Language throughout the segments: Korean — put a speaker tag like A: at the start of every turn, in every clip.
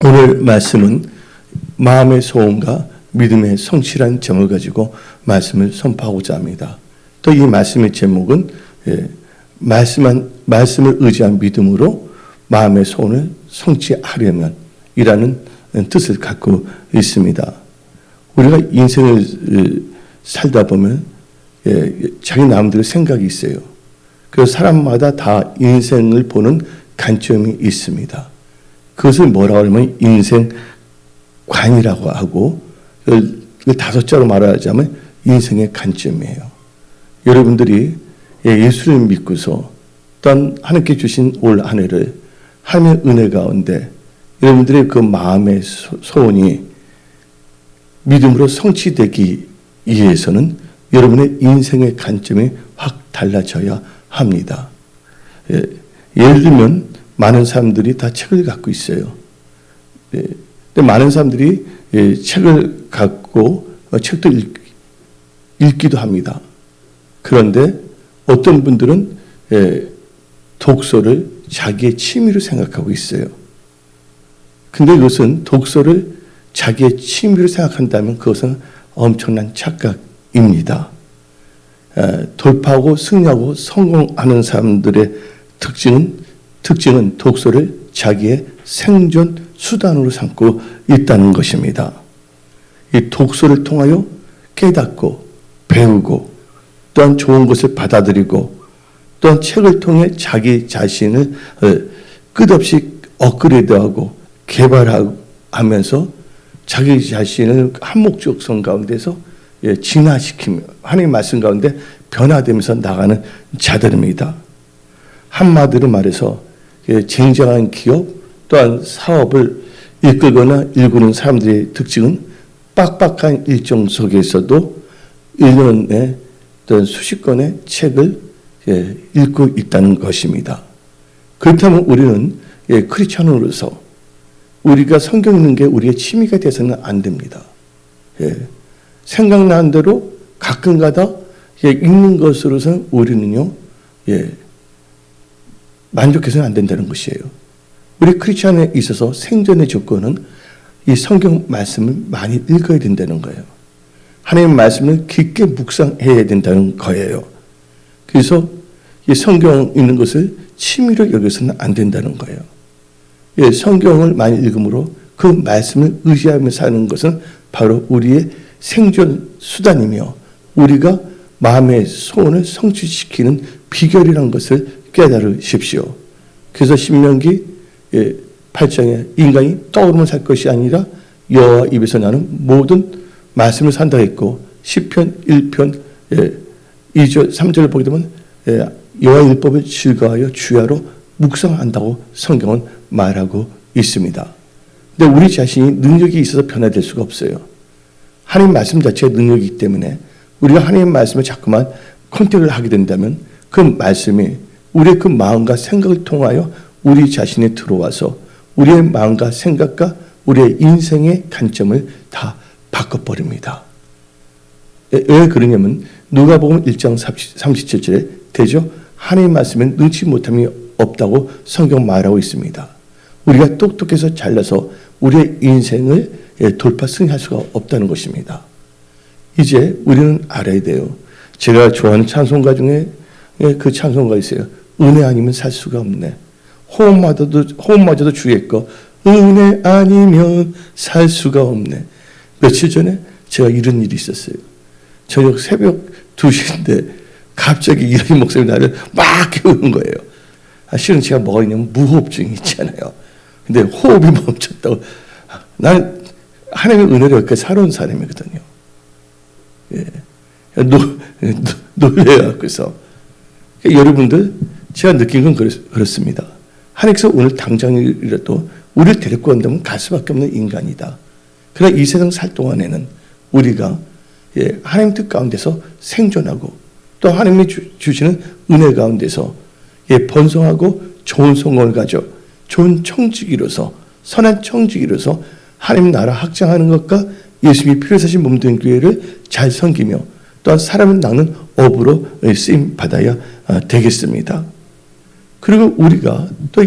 A: 오늘 말씀은 마음의 소원과 믿음의 성실한 점을 가지고 말씀을 선포하고자 합니다. 또 이 말씀의 제목은 말씀을 의지한 믿음으로 마음의 소원을 성취하려면 이라는 뜻을 갖고 있습니다. 우리가 인생을 살다 보면 자기 나름대로 생각이 있어요. 그래서 사람마다 다 인생을 보는 관점이 있습니다. 그것을 뭐라고 하면 인생관이라고 하고, 다섯 자로 말하자면 인생의 관점이에요. 여러분들이 예수를 믿고서 또한 하나님께 주신 올 한 해를 하나님의 은혜 가운데 여러분들의 그 마음의 소원이 믿음으로 성취되기 위해서는 여러분의 인생의 관점이 확 달라져야 합니다. 예를 들면 많은 사람들이 다 책을 갖고 있어요. 근데 많은 사람들이 책을 갖고 책도 읽기도 합니다. 그런데 어떤 분들은 독서를 자기의 취미로 생각하고 있어요. 근데 이것은 독서를 자기의 취미로 생각한다면 그것은 엄청난 착각입니다. 돌파하고 승리하고 성공하는 사람들의 특징은 독서를 자기의 생존 수단으로 삼고 있다는 것입니다. 이 독서를 통하여 깨닫고 배우고 또한 좋은 것을 받아들이고 또한 책을 통해 자기 자신을 끝없이 업그레이드하고 개발하면서 자기 자신을 한 목적성 가운데서 진화시키며 하나님의 말씀 가운데 변화되면서 나가는 자들입니다. 한마디로 말해서 쟁쟁한 기업 또한 사업을 이끌거나 일구는 사람들의 특징은 빡빡한 일정 속에서도 1년에 또는 수십 권의 책을 읽고 있다는 것입니다. 그렇다면 우리는 크리스천으로서 우리가 성경 읽는 게 우리의 취미가 돼서는 안 됩니다. 생각나는 대로 가끔가다 읽는 것으로서는 우리는요 만족해서는 안 된다는 것이에요. 우리 크리스천에 있어서 생존의 조건은 이 성경 말씀을 많이 읽어야 된다는 거예요. 하나님의 말씀을 깊게 묵상해야 된다는 거예요. 그래서 이 성경 읽는 것을 취미로 여겨서는 안 된다는 거예요. 성경을 많이 읽음으로 그 말씀을 의지하며 사는 것은 바로 우리의 생존 수단이며 우리가 마음의 소원을 성취시키는 비결이라는 것을 깨달으십시오. 그래서 신명기 8장에 인간이 떡으로만 살 것이 아니라 여호와 입에서 나는 모든 말씀을 산다 했고 시편 1편 2절 3절을 보게 되면 여호와의 율법을 즐거워하여 주야로 묵상한다고 성경은 말하고 있습니다. 근데 우리 자신이 능력이 있어서 변화될 수가 없어요. 하나님 말씀 자체가 능력이기 때문에 우리가 하나님 말씀을 자꾸만 컨택을 하게 된다면 그 말씀이 우리의 그 마음과 생각을 통하여 우리 자신에 들어와서 우리의 마음과 생각과 우리의 인생의 관점을 다 바꿔버립니다. 왜 그러냐면 누가복음 1장 37절에 되죠? 하나님 말씀엔 능치 못함이 없다고 성경 말하고 있습니다. 우리가 똑똑해서 잘나서 우리의 인생을 돌파 승리할 수가 없다는 것입니다. 이제 우리는 알아야 돼요. 제가 좋아하는 찬송가 중에 그 찬송가 있어요. 은혜 아니면 살 수가 없네. 호흡마저도 주의 거. 은혜 아니면 살 수가 없네. 며칠 전에 제가 이런 일이 있었어요. 저녁 새벽 2시인데 갑자기 이런 목소리 나를 막 깨우는 거예요. 실은 제가 뭐가 있냐면 무호흡증이 있잖아요. 근데 호흡이 멈췄다고. 난 하나님의 은혜로 이렇게 살아온 사람이거든요. 놀래요. 그래서 여러분들 제가 느낀 건 그렇습니다. 하나님께서 오늘 당장이라도 우리를 데리고 온다면 갈 수밖에 없는 인간이다. 그러나 이 세상 살 동안에는 우리가 하나님 뜻 가운데서 생존하고 또 하나님이 주시는 은혜 가운데서 번성하고 좋은 성공을 가져 좋은 청지기로서 선한 청지기로서 하나님 나라 확장하는 것과 예수님이 피로 사신 몸된 교회를 잘 섬기며 또한 사람을 낳는 업으로 쓰임 받아야 되겠습니다. 그리고 우리가 또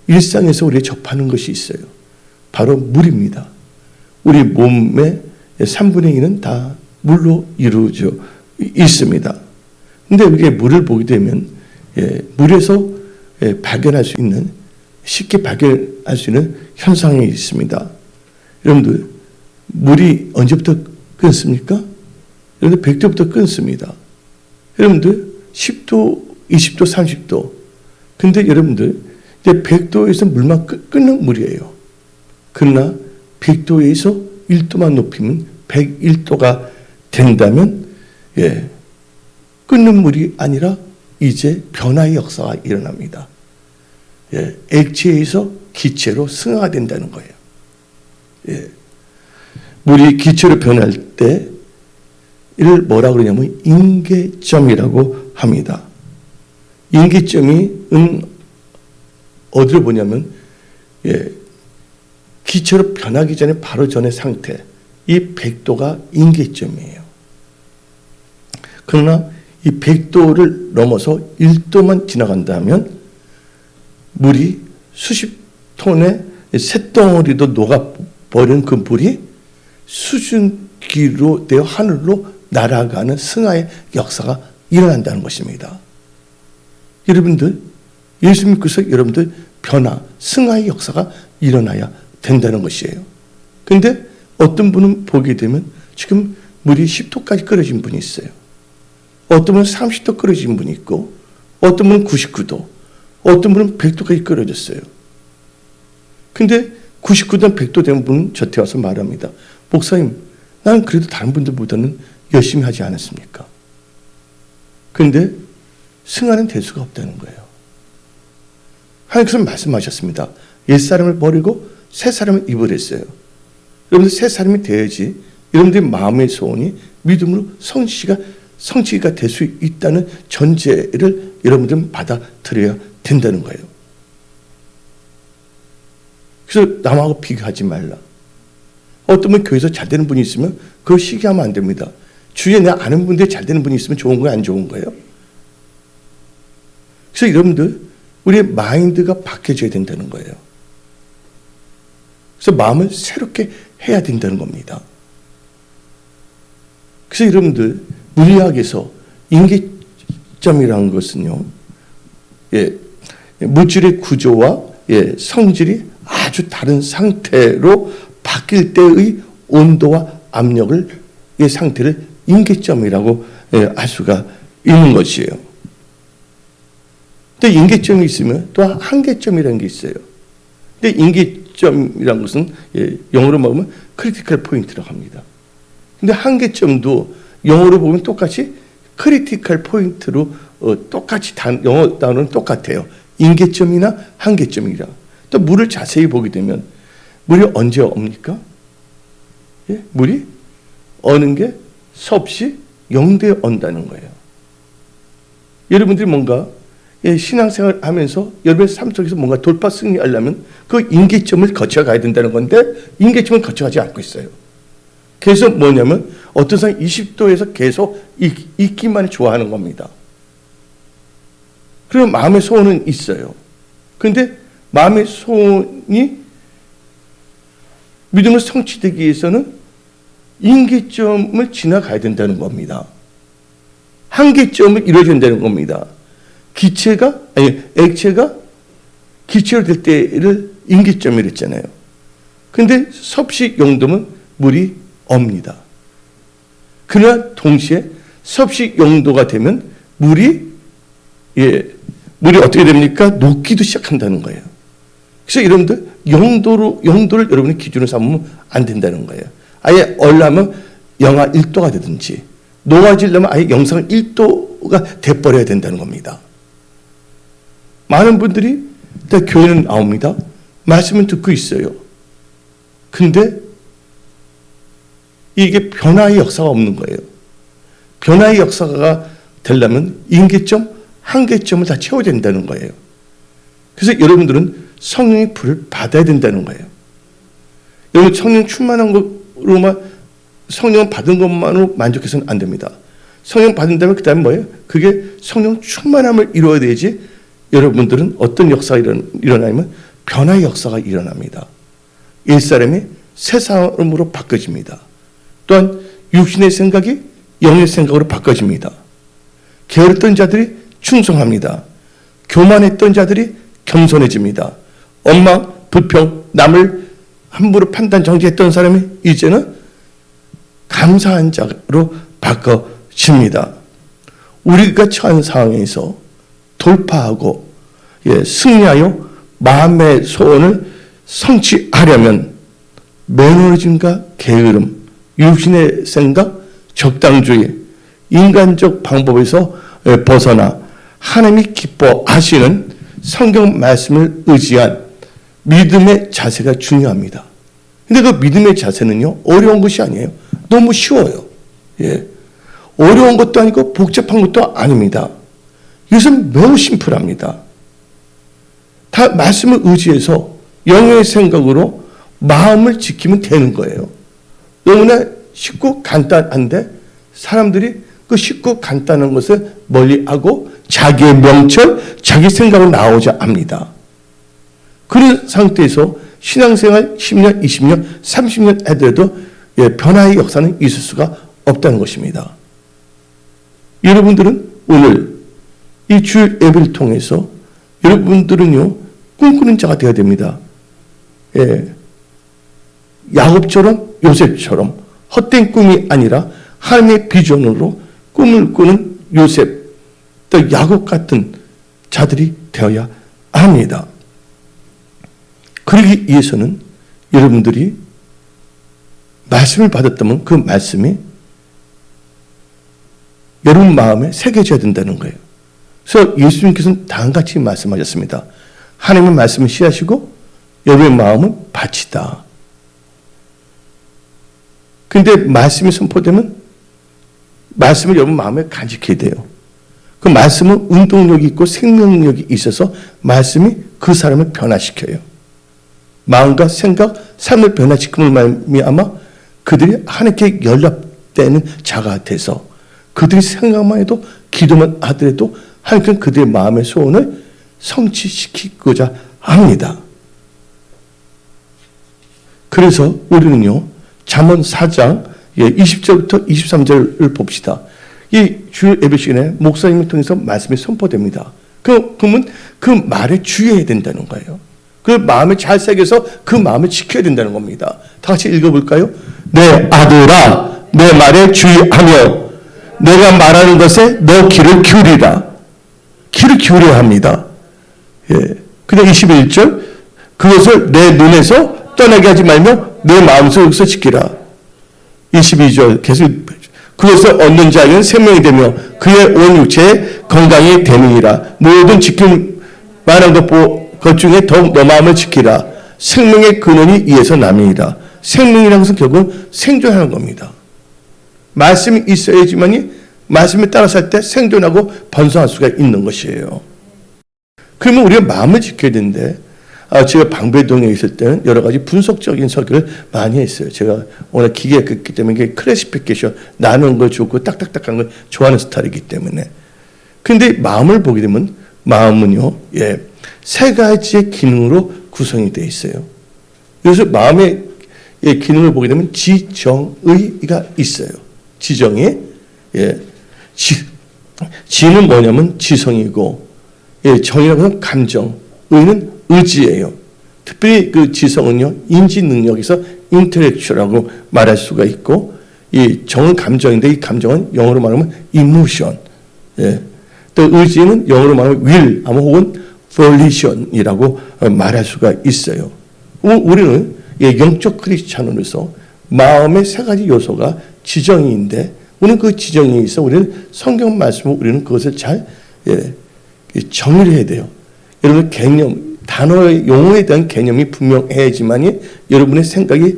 A: 일상에서 우리가 접하는 것이 있어요. 바로 물입니다. 우리 몸의 3분의 2는 다 물로 이루어져 있습니다. 근데 우리가 물을 보게 되면 물에서 발견할 수 있는, 쉽게 발견할 수 있는 현상이 있습니다. 여러분들, 물이 언제부터 끊습니까? 여러분들 100도부터 끊습니다. 여러분들 10도, 20도, 30도. 근데 여러분들 이제 100도에서 물만 끊는 물이에요. 그러나 100도에서 1도만 높이면 101도가 된다면 끊는 물이 아니라 이제 변화의 역사가 일어납니다. 액체에서 기체로 승화가 된다는 거예요. 물이 기체로 변할 때 이를 뭐라고 그러냐면 인계점이라고 합니다. 인계점이 어디로 보냐면 기체로 변하기 전에 바로 전의 상태, 이 100도가 인계점이에요. 그러나 이 100도를 넘어서 1도만 지나간다면 물이 수십 톤의 쇳덩어리도 녹아버린 그 물이 수증기로 되어 하늘로 날아가는 승하의 역사가 일어난다는 것입니다. 여러분들, 예수 믿고서 여러분들 변화, 승하의 역사가 일어나야 된다는 것이에요. 그런데 어떤 분은 보게 되면 지금 물이 10도까지 끓여진 분이 있어요. 어떤 분은 30도 끓여진 분이 있고, 어떤 분은 99도, 어떤 분은 100도까지 끓여졌어요. 근데 99도, 100도 된 분은 저한테 와서 말합니다. 목사님, 나는 그래도 다른 분들보다는 열심히 하지 않았습니까? 그런데 승하는 될 수가 없다는 거예요. 하나님께서 말씀하셨습니다. 옛사람을 버리고 새 사람을 입으랬어요. 여러분들 새 사람이 돼야지 여러분들의 마음의 소원이 믿음으로 성취가 될 수 있다는 전제를 여러분들은 받아들여야 된다는 거예요. 그래서 남하고 비교하지 말라. 어떤 분 교회에서 잘 되는 분이 있으면 그걸 시기하면 안 됩니다. 주위에 내가 아는 분들이 잘 되는 분이 있으면 좋은 거예요, 안 좋은 거예요? 그래서 여러분들, 우리의 마인드가 바뀌어져야 된다는 거예요. 그래서 마음을 새롭게 해야 된다는 겁니다. 그래서 여러분들, 물리학에서 인계점이라는 것은요, 물질의 구조와 성질이 아주 다른 상태로 바뀔 때의 온도와 압력을, 이 상태를 인계점이라고 알 수가 있는 것이에요. 근데 인계점이 있으면 또 한계점이라는 게 있어요. 근데 인계점이라는 것은 영어로 말하면 크리티컬 포인트라고 합니다. 근데 한계점도 영어로 보면 똑같이 크리티컬 포인트로 똑같이 영어 단어는 똑같아요. 인계점이나 한계점이라. 또 물을 자세히 보게 되면 물이 언제 옵니까? 물이 어는 게 섭씨 0도에 온다는 거예요. 여러분들이 뭔가 신앙생활 하면서 여러분의 삶 속에서 뭔가 돌파 승리하려면 그 인계점을 거쳐가야 된다는 건데 인계점을 거쳐가지 않고 있어요. 그래서 뭐냐면 어떤 사람이 20도에서 계속 있기만 좋아하는 겁니다. 그럼 마음의 소원은 있어요. 그런데 마음의 소원이 믿음으로 성취되기 위해서는 인계점을 지나가야 된다는 겁니다. 한계점을 이루어야 된다는 겁니다. 액체가 기체로 될 때를 인계점이라 했잖아요. 근데 섭씨 0도면 물이 옵니다. 그러나 동시에 섭씨 0도가 되면 물이 어떻게 됩니까? 녹기도 시작한다는 거예요. 그래서 여러분들 0도를 여러분의 기준으로 삼으면 안 된다는 거예요. 아예 얼려면 영하 1도가 되든지 녹아지려면 아예 영상 1도가 돼버려야 된다는 겁니다. 많은 분들이 다 교회는 나옵니다. 말씀은 듣고 있어요. 근데 이게 변화의 역사가 없는 거예요. 변화의 역사가 되려면 인계점, 한계점을 다 채워야 된다는 거예요. 그래서 여러분들은 성령의 불을 받아야 된다는 거예요. 여러분 성령 충만한 것으로만 성령 받은 것만으로 만족해서는 안 됩니다. 성령 받은 다음에 그 다음에 뭐예요? 그게 성령 충만함을 이루어야 되지. 여러분들은 어떤 역사가 일어나면 변화의 역사가 일어납니다. 옛사람이 새 사람으로 바꿔집니다. 또한 육신의 생각이 영의 생각으로 바꿔집니다. 게으르던 자들이 충성합니다. 교만했던 자들이 겸손해집니다. 원망, 불평, 남을 함부로 판단, 정죄했던 사람이 이제는 감사한 자로 바꿔집니다. 우리가 처한 상황에서 돌파하고 승리하여 마음의 소원을 성취하려면 매너리즘과 게으름, 육신의 생각, 적당주의, 인간적 방법에서 벗어나 하나님이 기뻐하시는 성경 말씀을 의지한 믿음의 자세가 중요합니다. 근데 그 믿음의 자세는요, 어려운 것이 아니에요. 너무 쉬워요. 어려운 것도 아니고 복잡한 것도 아닙니다. 이것은 매우 심플합니다. 다 말씀을 의지해서 영의 생각으로 마음을 지키면 되는 거예요. 너무나 쉽고 간단한데 사람들이 그 쉽고 간단한 것을 멀리하고 자기의 명철, 자기 생각으로 나오자 합니다. 그런 상태에서 신앙생활 10년, 20년, 30년 하더라도 변화의 역사는 있을 수가 없다는 것입니다. 여러분들은 오늘 이 주일 예배를 통해서 여러분들은요, 꿈꾸는 자가 되어야 됩니다. 야곱처럼, 요셉처럼 헛된 꿈이 아니라 하나님의 비전으로 꿈을 꾸는 요셉, 또 야곱 같은 자들이 되어야 합니다. 그러기 위해서는 여러분들이 말씀을 받았다면 그 말씀이 여러분 마음에 새겨져야 된다는 거예요. 그래서 예수님께서는 다음같이 말씀하셨습니다. 하나님의 말씀을 씨앗이고 여러분의 마음은 밭이다. 그런데 말씀이 선포되면 말씀을 여러분 마음에 간직해야 돼요. 그 말씀은 운동력이 있고 생명력이 있어서 말씀이 그 사람을 변화시켜요. 마음과 생각, 삶을 변화시킴을 말미암아 그들이 하나님께 연락되는 자가 돼서 그들이 생각만 해도 기도만 하더라도 하나님께는 그들의 마음의 소원을 성취시키고자 합니다. 그래서 우리는요, 잠언 4장 20절부터 23절을 봅시다. 이 주일 예배 시간에 목사님을 통해서 말씀이 선포됩니다. 그러면 그 말에 주의해야 된다는 거예요. 그 마음에 잘 새겨서 그 마음을 지켜야 된다는 겁니다. 다 같이 읽어볼까요? 내 아들아, 내 말에 주의하며 내가 말하는 것에 너 귀를 기울이라. 귀를 기울여야 합니다. 근데 21절, 그것을 내 눈에서 떠나게 하지 말며 내 마음속에서 지키라. 22절 계속, 그것을 얻는 자에게는 생명이 되며 그의 온 육체에 건강이 되느니라. 모든 지킬 만한 것 중에 더욱 너 마음을 지키라. 생명의 근원이 이에서 남이니라. 생명이라는 것은 결국은 생존하는 겁니다. 말씀이 있어야지만이 말씀에 따라 살 때 생존하고 번성할 수가 있는 것이에요. 그러면 우리가 마음을 지켜야 되는데, 제가 방배동에 있을 때는 여러 가지 분석적인 설교를 많이 했어요. 제가 워낙 기계가 있기 때문에 클래시피케이션, 나누는 걸 좋고 딱딱딱 하는 걸 좋아하는 스타일이기 때문에. 근데 마음을 보게 되면 마음은요, 세 가지의 기능으로 구성이 되어 있어요. 그래서 마음의 기능을 보게 되면 지정의가 있어요. 지정의, 지는 뭐냐면 지성이고, 정이라고 하면 감정, 의는 의지예요. 특별히 그 지성은요, 인지 능력에서 인텔렉츄얼이라고 말할 수가 있고, 이 정은 감정인데 이 감정은 영어로 말하면 emotion. 또 의지는 영어로 말하면 will, 혹은 volition이라고 말할 수가 있어요. 우리는 영적 크리스찬으로서 마음의 세 가지 요소가 지정이인데, 우리는 그 지정에 있어 우리는 성경 말씀을 우리는 그것을 잘 정의를 해야 돼요. 여러분 개념, 단어의 용어에 대한 개념이 분명해야지만이 여러분의 생각이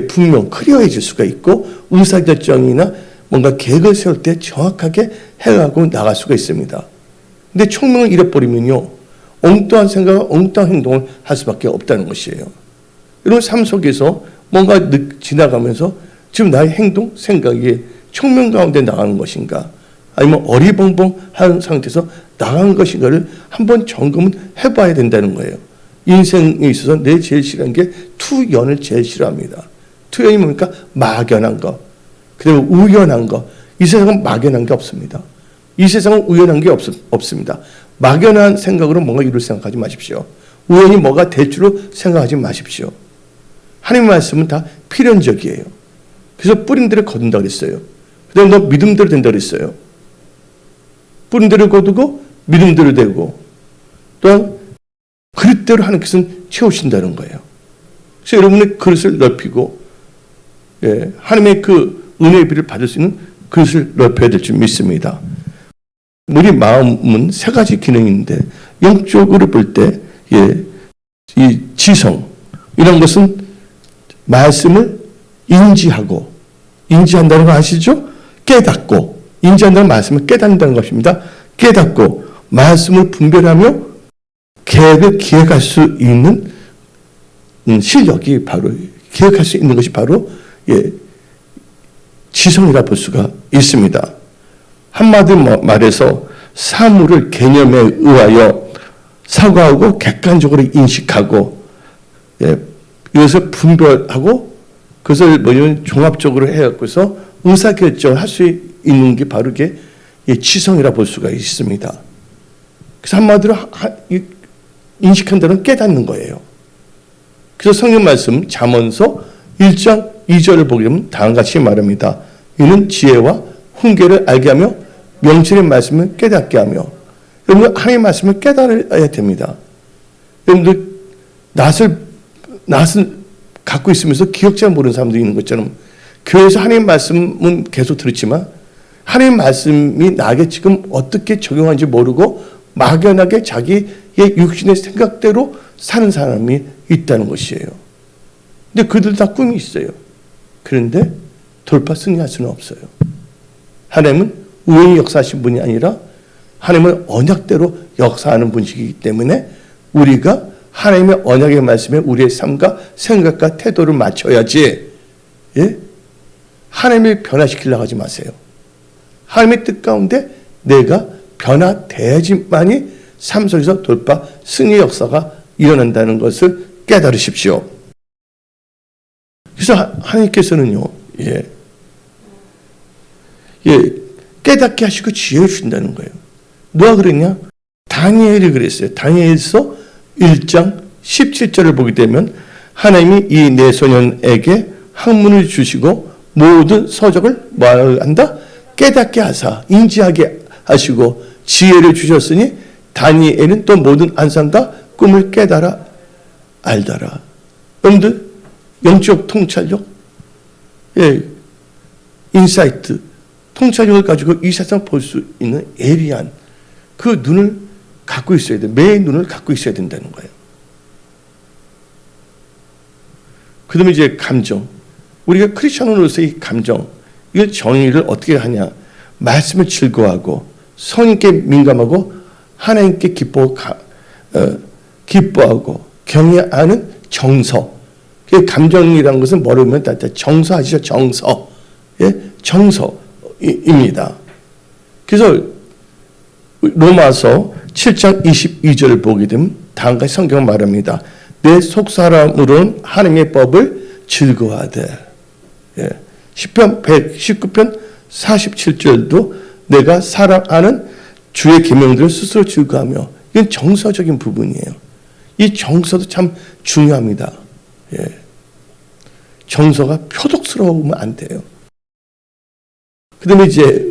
A: 분명 클리어해질 수가 있고 의사결정이나 뭔가 계획을 세울 때 정확하게 해가고 나갈 수가 있습니다. 근데 총명을 잃어버리면요, 엉뚱한 생각과 엉뚱한 행동을 할 수밖에 없다는 것이에요. 여러분 삶 속에서 뭔가 지나가면서 지금 나의 행동, 생각이 총명 가운데 나가는 것인가, 아니면 어리벙벙한 상태에서 나간 것인가를 한번 점검은 해봐야 된다는 거예요. 인생에 있어서 내 제일 싫어하는 게 투연을 제일 싫어합니다. 투연이 뭡니까? 막연한 거. 그리고 우연한 거. 이 세상은 막연한 게 없습니다. 이 세상은 우연한 게 없습니다. 막연한 생각으로 뭔가 이룰 생각하지 마십시오. 우연히 뭐가 될 줄로 생각하지 마십시오. 하나님의 말씀은 다 필연적이에요. 그래서 뿌린 대로 거둔다 그랬어요. 그다음에 너 믿음대로 된다 그랬어요. 뿌린 대로 거두고 믿음대로 되고 또한 그릇대로 하나님께서는 채우신다는 거예요. 그래서 여러분의 그릇을 넓히고 하나님의 그 은혜의 비를 받을 수 있는 그릇을 넓혀야 될 줄 믿습니다. 우리 마음은 세 가지 기능이 있는데 영적으로 볼 때 이 지성 이런 것은 말씀을 인지한다는 거 아시죠? 깨닫고 인지한다는 말씀을 깨닫는다는 것입니다. 깨닫고 말씀을 분별하며 계획을 기획할 수 있는 실력이 바로 기획할 수 있는 것이 바로 지성이라 볼 수가 있습니다. 한마디로 말해서 사물을 개념에 의하여 사고하고 객관적으로 인식하고 이것을 분별하고 그것을 종합적으로 해갖고서 의사결정을 할 수 있는 게 바로 이게 지성이라 볼 수가 있습니다. 그래서 한마디로 인식한다는 깨닫는 거예요. 그래서 성경 말씀 잠언서 1장 2절을 보게 되면 다음과 같이 말합니다. 이는 지혜와 훈계를 알게 하며 명철의 말씀을 깨닫게 하며 여러분 하나님의 말씀을 깨달아야 됩니다. 여러분들 낫을 갖고 있으면서 기억잘 모르는 사람도 있는 것처럼 교회에서 하나님의 말씀은 계속 들었지만 하나님의 말씀이 나에게 지금 어떻게 적용하는지 모르고 막연하게 자기의 육신의 생각대로 사는 사람이 있다는 것이에요. 근데 그들 다 꿈이 있어요. 그런데 돌파 승리할 수는 없어요. 하나님은 우연히 역사하신 분이 아니라 하나님은 언약대로 역사하는 분이기 때문에 우리가 하나님의 언약의 말씀에 우리의 삶과 생각과 태도를 맞춰야지 하나님을 변화시키려고 하지 마세요. 하나님의 뜻 가운데 내가 변화돼야지만이 삶 속에서 돌파 승리 역사가 일어난다는 것을 깨달으십시오. 그래서 하나님께서는요, 깨닫게 하시고 지혜를 주신다는 거예요. 누가 그랬냐? 다니엘이 그랬어요. 다니엘서 1장 17절을 보게 되면 하나님이 이 네 소년에게 학문을 주시고 모든 서적을 뭐한다? 깨닫게 하사 인지하게 하시고 지혜를 주셨으니 다니엘은 또 모든 안상과 꿈을 깨달아 알더라. 여러분들 영적 통찰력, 인사이트, 통찰력을 가지고 이 세상 볼 수 있는 예리한 그 눈을 갖고 있어야 돼. 매의 눈을 갖고 있어야 된다는 거예요. 그 다음에 이제 감정. 우리가 크리스천으로서의 감정, 이걸 정의를 어떻게 하냐. 말씀을 즐거워하고 성령께 민감하고 하나님께 기뻐하고 경외하는 정서. 감정이라는 것은 뭐라고 하면 정서 아시죠? 정서. 정서입니다. 그래서 로마서 7장 22절을 보게 되면 다음과 같이 성경은 말합니다. 내 속사람으로는 하나님의 법을 즐거워하되. 시편 119편 47절도 내가 사랑하는 주의 계명들을 스스로 즐거워하며. 이건 정서적인 부분이에요. 이 정서도 참 중요합니다. 정서가 표독스러우면 안 돼요. 그 다음에 이제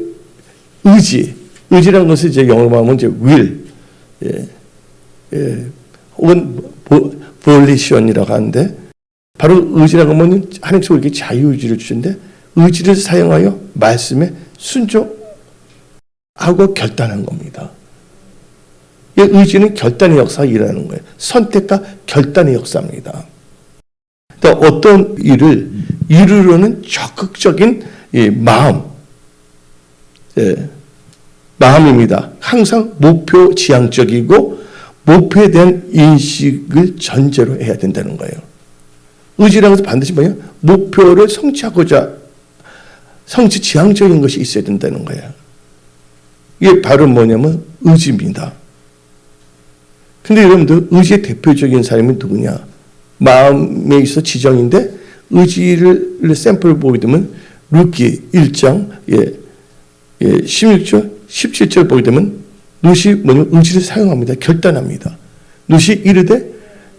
A: 의지라는 것을 이제 영어로 하면 이제 will, 혹은 volition이라고 하는데, 바로 의지라고 하면 하나님께서 우리에게 자유의지를 주시는데, 의지를 사용하여 말씀에 순종하고 결단한 겁니다. 이 의지는 결단의 역사가 일어나는 거예요. 선택과 결단의 역사입니다. 그러니까 어떤 일을 이루려는 적극적인 마음입니다. 항상 목표 지향적이고 목표에 대한 인식을 전제로 해야 된다는 거예요. 의지라는 것은 반드시 뭐예요? 목표를 성취하고자 성취 지향적인 것이 있어야 된다는 거예요. 이게 바로 뭐냐면 의지입니다. 근데 여러분들 의지의 대표적인 사람이 누구냐? 마음에 있어 지정인데 의지를 샘플을 보게 되면 룻기 1장 16절 17절 보게 되면 룻이 뭐냐면 의지를 사용합니다. 결단합니다. 룻이 이르되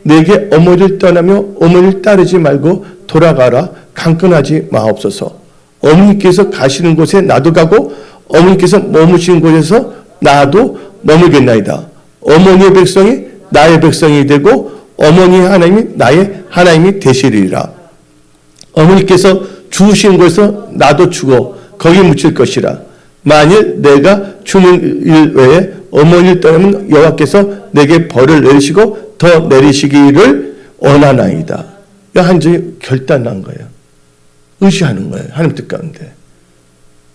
A: 내게 어머니를 떠나며 어머니를 따르지 말고 돌아가라. 강권하지 마옵소서. 어머니께서 가시는 곳에 나도 가고 어머니께서 머무시는 곳에서 나도 머물겠나이다. 어머니의 백성이 나의 백성이 되고 어머니의 하나님이 나의 하나님이 되시리라. 어머니께서 죽으신 곳에서 나도 죽어 거기 묻힐 것이라. 만일 내가 주는 일 외에 어머니를 떠나면 여호와께서 내게 벌을 내리시고 더 내리시기를 원하나이다. 한절이 결단한 거예요. 의지하는 거예요. 하나님 뜻 가운데.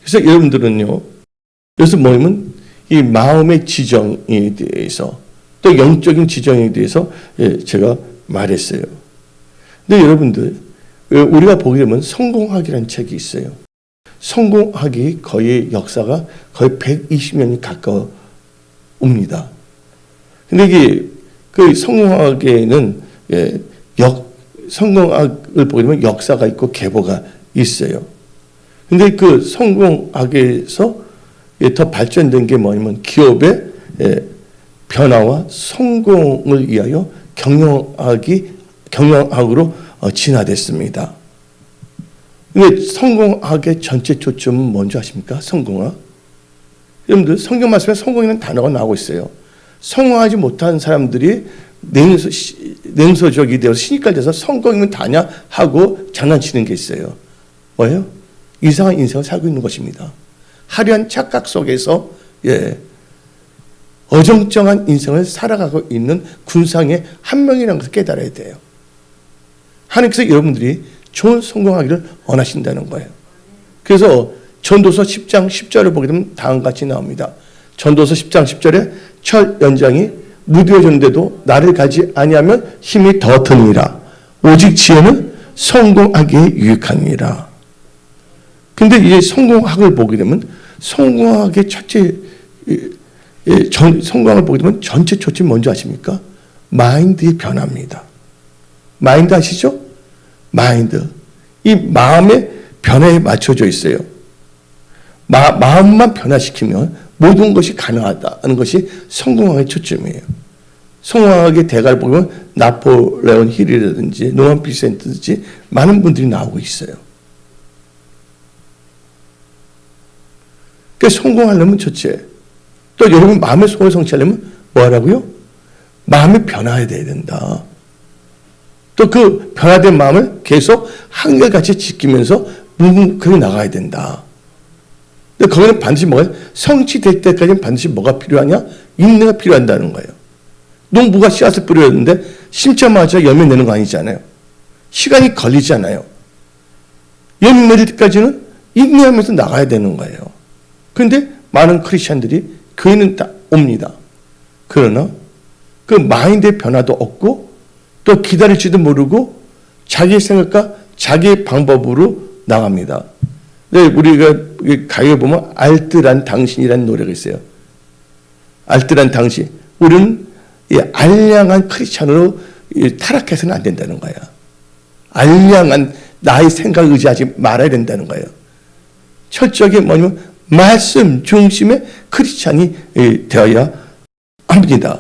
A: 그래서 여러분들은요, 여기서 뭐냐면 이 마음의 지정에 대해서 또 영적인 지정에 대해서 제가 말했어요. 근데 여러분들, 우리가 보게 되면 성공학이라는 책이 있어요. 성공학이 거의 역사가 거의 120년이 가까웁니다. 근데 이게 그 성공학에는 성공학을 보게 되면 역사가 있고 계보가 있어요. 근데 그 성공학에서 더 발전된 게 뭐냐면 기업의 변화와 성공을 위하여 경영학으로 진화됐습니다. 근데 성공학의 전체 초점은 뭔지 아십니까? 성공학. 여러분들 성경 말씀에 성공이라는 단어가 나오고 있어요. 성공하지 못한 사람들이 냉소적이 되어서 신입까지 돼서 성공이면 다냐 하고 장난치는 게 있어요. 뭐예요? 이상한 인생을 살고 있는 것입니다. 화려한 착각 속에서 어정쩡한 인생을 살아가고 있는 군상의 한 명이라는 것을 깨달아야 돼요. 하나님께서 여러분들이 좋은 성공하기를 원하신다는 거예요. 그래서 전도서 10장 10절을 보게 되면 다음과 같이 나옵니다. 전도서 10장 10절에 철 연장이 무뎌졌는데도 나를 가지 아니하면 힘이 더 드니라. 오직 지혜는 성공하기에 유익하니라. 근데 이제 성공학을 보게 되면 성공학의 첫째 성공학을 보게 되면 전체 초점이 뭔지 아십니까? 마인드의 변화입니다. 마인드 아시죠? 마인드. 이 마음의 변화에 맞춰져 있어요. 마음만 변화시키면 모든 것이 가능하다는 것이 성공학의 초점이에요. 성공학의 대가를 보면 나폴레온 힐이라든지 노만 비센트든지 많은 분들이 나오고 있어요. 그러니까 성공하려면 첫째, 또 여러분 마음의 소원을 성취하려면 뭐 하라고요? 마음이 변화해야 된다. 또 그 변화된 마음을 계속 한결같이 지키면서 묵묵하게 나가야 된다. 근데 거기는 반드시 뭐예요? 성취될 때까지는 반드시 뭐가 필요하냐? 인내가 필요한다는 거예요. 농부가 씨앗을 뿌렸는데 심자마자 열매 내는 거 아니잖아요. 시간이 걸리잖아요. 열매 맺을 때까지는 인내하면서 나가야 되는 거예요. 그런데 많은 크리스찬들이 교회는 다 옵니다. 그러나 그 마인드의 변화도 없고 또 기다릴지도 모르고 자기의 생각과 자기의 방법으로 나갑니다. 네, 우리가 가요에 보면 알뜰한 당신이라는 노래가 있어요. 알뜰한 당신. 우리는 이 알량한 크리스찬으로 타락해서는 안 된다는 거야. 알량한 나의 생각을 의지하지 말아야 된다는 거예요. 철저하게 뭐냐면 말씀 중심의 크리스찬이 되어야 합니다.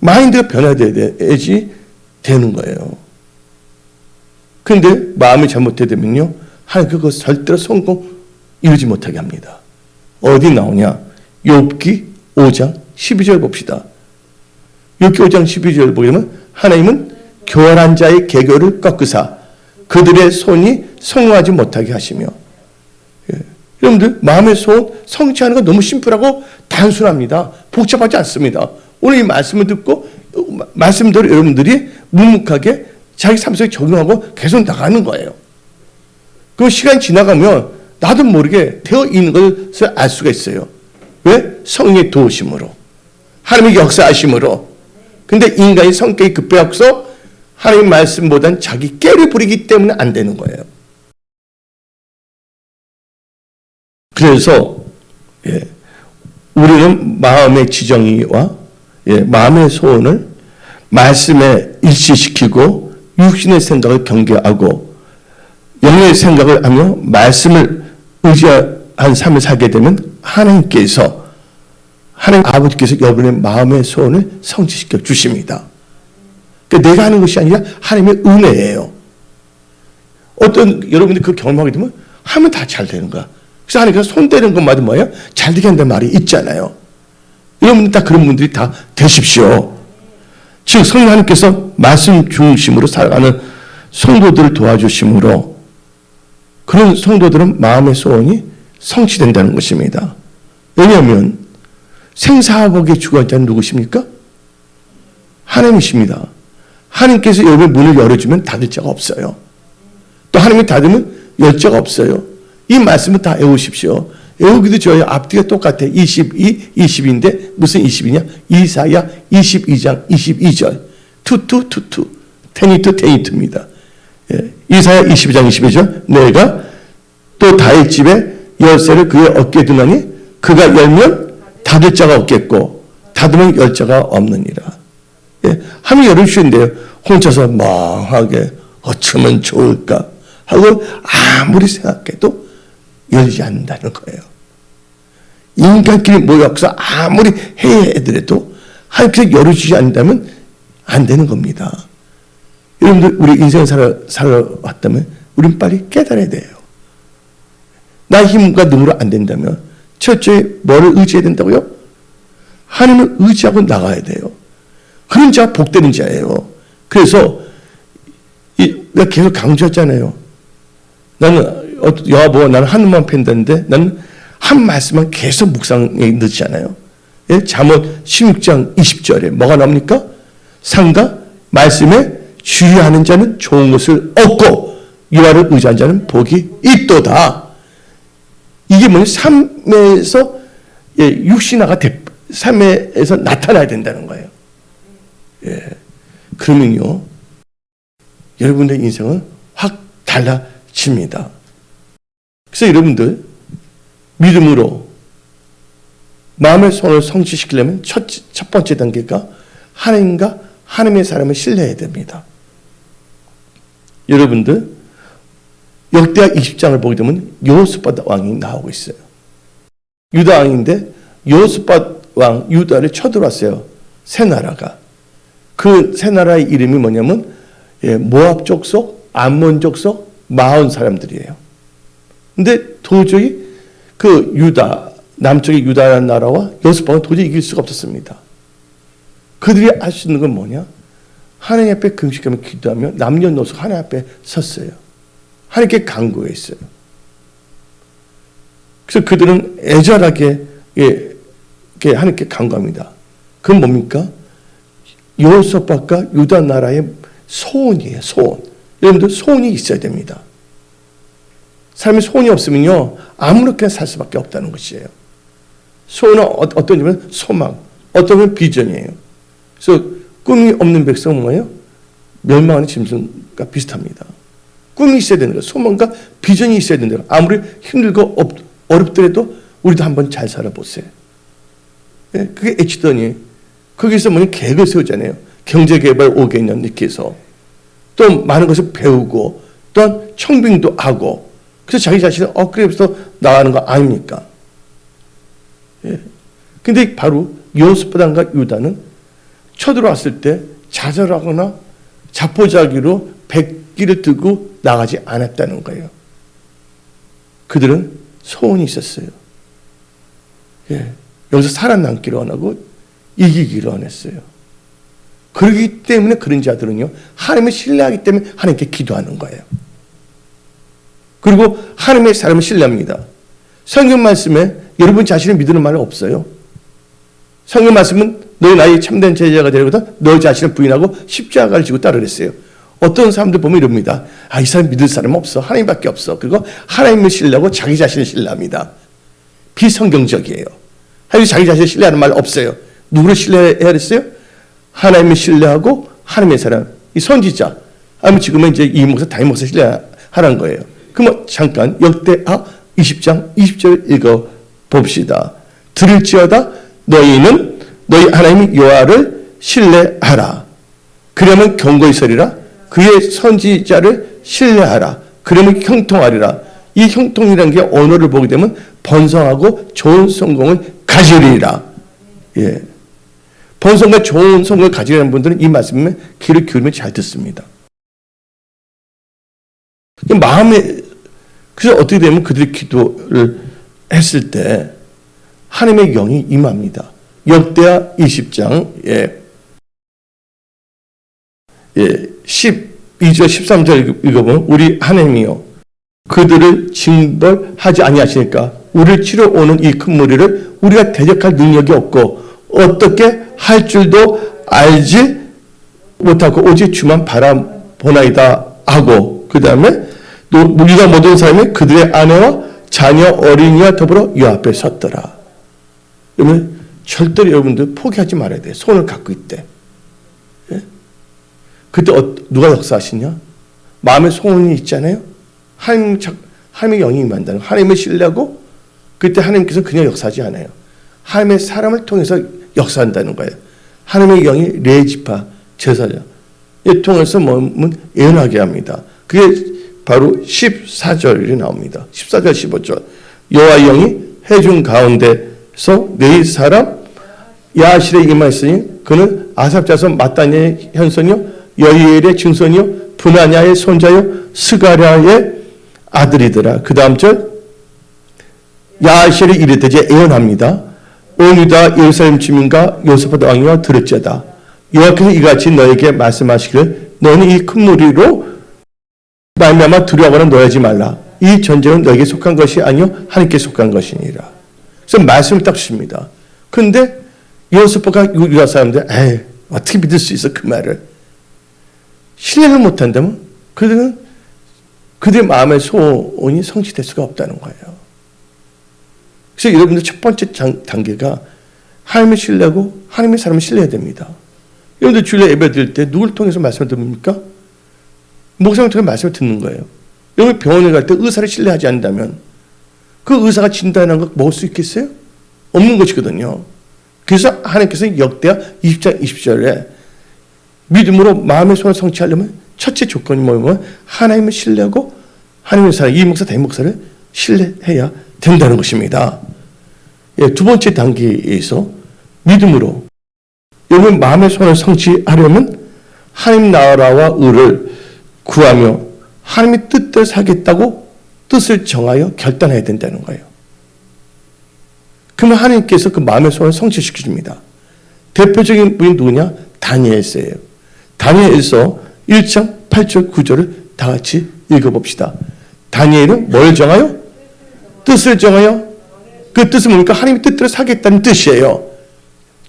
A: 마인드가 변화돼야지 되는 거예요. 그런데 마음이 잘못되면요, 하나님 그거 절대로 성공 이루지 못하게 합니다. 어디 나오냐? 욥기 5장 12절 봅시다. 욥기 5장 12절 보면 하나님은 교활한 자의 계교를 꺾으사 그들의 손이 성공하지 못하게 하시며. 여러분들 마음의 소원 성취하는 건 너무 심플하고 단순합니다. 복잡하지 않습니다. 오늘 이 말씀을 듣고 말씀대로 여러분들이 묵묵하게 자기 삶 속에 적용하고 계속 나가는 거예요. 그 시간이 지나가면 나도 모르게 되어 있는 것을 알 수가 있어요. 왜? 성령의 도우심으로, 하나님의 역사하심으로. 근데 인간이 성격이 급해서 하나님의 말씀보다는 자기 깨를 부리기 때문에 안 되는 거예요. 그래서 우리는 마음의 지정이와 마음의 소원을 말씀에 일치시키고 육신의 생각을 경계하고 영의 생각을 하며 말씀을 의지한 삶을 살게 되면 하나님께서 하나님 아버지께서 여러분의 마음의 소원을 성취시켜 주십니다. 그러니까 내가 하는 것이 아니라 하나님의 은혜예요. 여러분들이 그 경험하게 되면 하면 다 잘 되는 거야. 그래서 하나님께서 손 떼는 것마다 뭐예요? 잘 되게 한다는 말이 있잖아요. 여러분들 다 그런 분들이 다 되십시오. 즉 성령 하나님께서 말씀 중심으로 살아가는 성도들을 도와주심으로 그런 성도들은 마음의 소원이 성취된다는 것입니다. 왜냐하면 생사화복의 주관자는 누구십니까? 하나님이십니다. 하나님께서 여러분의 문을 열어주면 닫을 자가 없어요. 또 하나님이 닫으면 열 자가 없어요. 이 말씀을 다 외우십시오. 외우기도 저희 앞뒤가 똑같아. 22, 20인데 무슨 20이냐? 이사야 22장 22절. 투투투투. 테니투 테니투입니다. 예. 이사야 22장 22절. 내가 또 다윗 집에 열쇠를 그의 어깨에 두나니 그가 열면 닫을 자가 없겠고 닫으면 열 자가 없느니라. 예. 하면 열어주신대요. 혼자서 망하게 어쩌면 좋을까 하고 아무리 생각해도 열지 않는다는 거예요. 인간끼리 모여서 아무리 해더라도 하나님께서 열어주지 않는다면 안 되는 겁니다. 여러분들 우리 인생을 살아왔다면 우린 빨리 깨달아야 돼요. 나의 힘과 능으로 안 된다면 첫째 뭐를 의지해야 된다고요? 하나님을 의지하고 나가야 돼요. 그런 자가 복되는 자예요. 그래서 내가 계속 강조했잖아요. 나는 여호와 나는 하늘만 팬다는데 나는 한 말씀만 계속 묵상에 넣잖아요. 예? 잠언 16장 20절에 뭐가 나옵니까? 상가 말씀에 주의하는 자는 좋은 것을 얻고 여호와를 의지하는 자는 복이 있도다. 이게 뭐냐? 삶에서 육신화가 삶에서 나타나야 된다는 거예요. 예. 그러면요 여러분의 인생은 확 달라집니다. 그래서 여러분들 믿음으로 마음의 소원을 성취시키려면 첫 번째 단계가 하나님과 하나님의 사람을 신뢰해야 됩니다. 여러분들 역대하 20장을 보게 되면 여호스밧 왕이 나오고 있어요. 유다 왕인데 여호스밧 왕 유다를 쳐들어왔어요. 새 나라가. 그 새 나라의 이름이 뭐냐면 모압 족속, 암몬 족속, 마온 사람들이에요. 근데 도저히 그 유다, 남쪽의 유다라는 나라와 여호스밧은 도저히 이길 수가 없었습니다. 그들이 할 수 있는 건 뭐냐? 하나님 앞에 금식하며 기도하며 남녀노소 하나님 앞에 섰어요. 하나님께 간구했어요. 그래서 그들은 애절하게 하나님께 간구합니다. 그건 뭡니까? 여호사밧과 유다 나라의 소원이에요. 소원. 여러분들 소원이 있어야 됩니다. 삶에 소원이 없으면요 아무렇게나 살 수밖에 없다는 것이에요. 소원은 어떤 점은 소망, 어떤 점은 비전이에요. 그래서 꿈이 없는 백성은 뭐예요? 멸망하는 짐승과 비슷합니다. 꿈이 있어야 되는 거예요. 소망과 비전이 있어야 되는 거예요. 아무리 힘들고 어렵더라도 우리도 한번 잘 살아보세요. 네? 그게 H더니 거기서 뭐냐 계획을 세우잖아요. 경제개발 5개년 이렇게 해서 또 많은 것을 배우고 또한 청빙도 하고 그래서 자기 자신을 업그레이드해서 나가는 거 아닙니까? 예. 근데 바로 여호스밧과 유다는 쳐들어왔을 때 좌절하거나 자포자기로 백기를 들고 나가지 않았다는 거예요. 그들은 소원이 있었어요. 예. 여기서 살아남기를 원하고 이기기를 원했어요. 그렇기 때문에 그런 자들은요 하나님을 신뢰하기 때문에 하나님께 기도하는 거예요. 그리고 하나님의 사람을 신뢰합니다. 성경 말씀에 여러분 자신을 믿는 말은 없어요. 성경 말씀은 너희 나의 참된 제자가 되려거든 너 자신을 부인하고 십자가를 지고 따르랬어요. 어떤 사람들 보면 이럽니다. 이 사람 믿을 사람 없어. 하나님밖에 없어. 그리고 하나님을 신뢰하고 자기 자신을 신뢰합니다. 비성경적이에요. 하나님 자기 자신을 신뢰하는 말 없어요. 누구를 신뢰해야 했어요? 하나님을 신뢰하고 하나님의 사람, 이 선지자. 아니면 지금은 이제 이 목사, 담임 목사 신뢰하라는 거예요. 그럼 잠깐 역대하 20장 20절 읽어 봅시다. 들을지어다 너희는 너희 하나님 여호와를 신뢰하라. 그러면 경고히 서리라. 그의 선지자를 신뢰하라. 그러면 형통하리라. 이 형통이라는 게 언어를 보게 되면 번성하고 좋은 성공을 가지리라. 예. 번성과 좋은 성공을 가지려는 분들은 이 말씀에 귀를 기울이면 잘 듣습니다. 마음에, 그래서 어떻게 되면 그들이 기도를 했을 때 하나님의 영이 임합니다. 역대하 20장 12절 13절 읽어보면 우리 하나님이요 그들을 징벌하지 아니하시니까 우리를 치러 오는 이 큰 무리를 우리가 대적할 능력이 없고 어떻게 할 줄도 알지 못하고 오직 주만 바라보나이다 하고 그 다음에 우리가 모든 사람이 그들의 아내와 자녀 어린이와 더불어 여 앞에 섰더라. 그러면 절대로 여러분들 포기하지 말아야 돼요. 손을 갖고 있대. 예? 그때 누가 역사하시냐? 마음에 소원이 있잖아요. 하나님의 영이 임한다는 하나님을 신뢰하고 그때 하나님께서 그냥 역사하지 않아요. 하나님의 사람을 통해서 역사한다는 거예요. 하나님의 영이 레지파 제사장 이 통해서 몸은 예언하게 합니다. 그게 바로 14절이 나옵니다. 14절 15절 여호와의 영이 회중 가운데서 네 사람 야실에 임하였으니 그는 아삽 자손 마따니의 현손이요 여이엘의 증손이요 분하냐의 손자요 스가랴의 아들이더라. 그 다음 절 야실이 이르되 예언합니다. 온 유다 예루살렘 주민과 요사밧 왕이와 들을지어다. 여호와께서 이같이 너에게 말씀하시기를 너는 이 큰 무리로 말미암아 두려워하거나 놀라지 말라. 이 전쟁은 너에게 속한 것이 아니요 하나님께 속한 것이니라. 그래서 말씀을 딱 주십니다. 그런데 여호사밧과 유다 사람들 어떻게 믿을 수 있어 그 말을. 신뢰를 못한다면 그들은 그들의 마음의 소원이 성취될 수가 없다는 거예요. 그래서 여러분들 첫 번째 단계가 하나님을 신뢰하고 하나님의 사람을 신뢰해야 됩니다. 여러분들 주일에 예배 드릴 때 누굴 통해서 말씀을 듣습니까? 목사님을 통해서 말씀을 듣는 거예요. 여러분 병원에 갈 때 의사를 신뢰하지 않는다면 그 의사가 진단한 거 먹을 수 있겠어요? 없는 것이거든요. 그래서 하나님께서 역대하 20장 20절에 믿음으로 마음의 소원을 성취하려면 첫째 조건이 뭐냐면 하나님을 신뢰하고 하나님의 사람, 이 목사, 담임 목사를 신뢰해야 된다는 것입니다. 두 번째 단계에서 믿음으로 여러분 마음의 소원을 성취하려면 하나님 나라와 의를 구하며 하나님의 뜻대로 살겠다고 뜻을 정하여 결단해야 된다는 거예요. 그러면 하나님께서 그 마음의 소원을 성취시켜줍니다. 대표적인 분이 누구냐? 다니엘서예요. 다니엘서 1장 8절 9절을 다 같이 읽어봅시다. 다니엘은 뭘 정하여? 뜻을 정하여 그 뜻은 뭡니까? 하나님의 뜻대로 살겠다는 뜻이에요.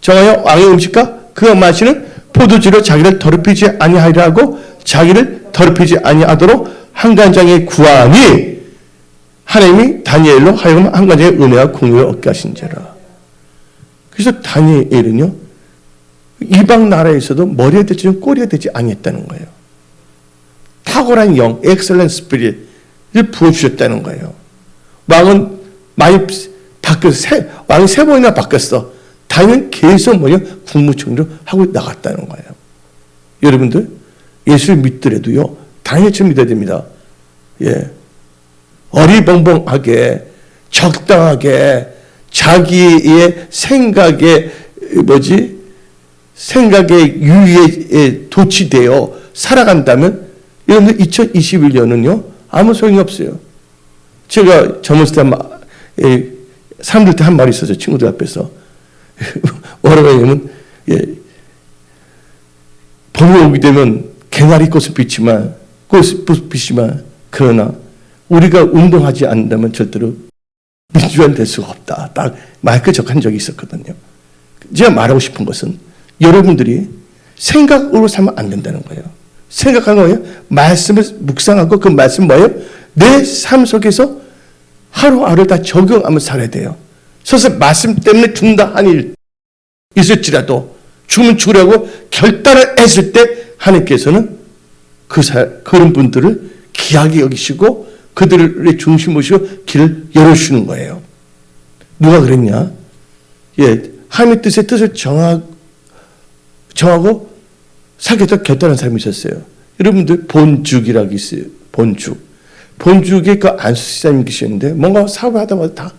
A: 정하여 왕의 음식과 그가 마시는 포도주로 자기를 더럽히지 아니하리라 하고 자기를 더럽히지 아니하도록 한간장에 구하니 하나님이 다니엘로 하여금 한간장의 은혜와 공의를 얻게 하신지라. 그래서 다니엘은요 이방 나라에서도 머리에 되지 꼬리에 되지 아니했다는 거예요. 탁월한 영, 엑셀런트 스피릿을 부어주셨다는 거예요. 왕은 많이 바뀌었어. 왕이 3번이나 바뀌었어. 다니엘은 계속 국무총리로 하고 나갔다는 거예요. 여러분들 예수를 믿더라도요 다니엘처럼 믿어야 됩니다. 예, 어리벙벙하게 적당하게 자기의 생각에 생각의 유의에 도취되어 살아간다면 여러분들 2021년은요 아무 소용이 없어요. 제가 젊었을 때 사람들한테 한 말이 있었죠. 친구들 앞에서 뭐라고 하냐면 봄이 오게 되면 개나리 꽃을 피지만 그러나 우리가 운동하지 않는다면 절대로 민주화는 될 수가 없다. 딱 마이크 적한 적이 있었거든요. 제가 말하고 싶은 것은 여러분들이 생각으로 살면 안 된다는 거예요. 생각하는 거예요. 말씀을 묵상하고 그 말씀 뭐예요? 내 삶 속에서 하루하루 다 적용하며 살아야 돼요. 서서 말씀 때문에 죽는다 한일 있을지라도 죽으면 죽으라고 결단을 했을 때 하나님께서는 그런 분들을 귀하게 여기시고 그들의 중심 모시고 길을 열어주시는 거예요. 누가 그랬냐? 하나님의 뜻의 뜻을 정하고 사귀었다 결단한 사람이 있었어요. 여러분들 본죽이라고 있어요. 본죽에 그 안수 집사님이 계셨는데 뭔가 사업을 하다마다 다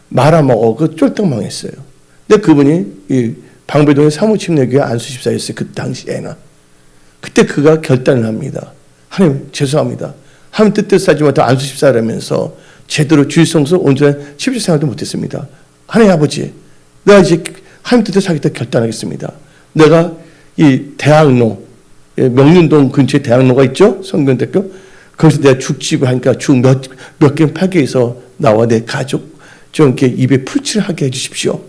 A: 말아먹어 그 쫄딱 망했어요. 근데 그분이 이 방배동의 사무침례교회 안수 집사였어요. 그 당시에는. 그때 그가 결단을 합니다. 하나님 죄송합니다. 하나님 뜻대로 하지 못하고 안수 집사라면서 제대로 주일성수 온전한 10일 생활도 못했습니다. 하나님 아버지, 내가 이제 하나님 뜻대로 살겠다 결단하겠습니다. 내가 이 대학로, 명륜동 근처에 대학로가 있죠? 성균대교. 거기서 내가 죽집을 하니까 죽 몇 개 파게 해서 나와 내 가족 좀 이렇게 입에 풀칠을 하게 해주십시오.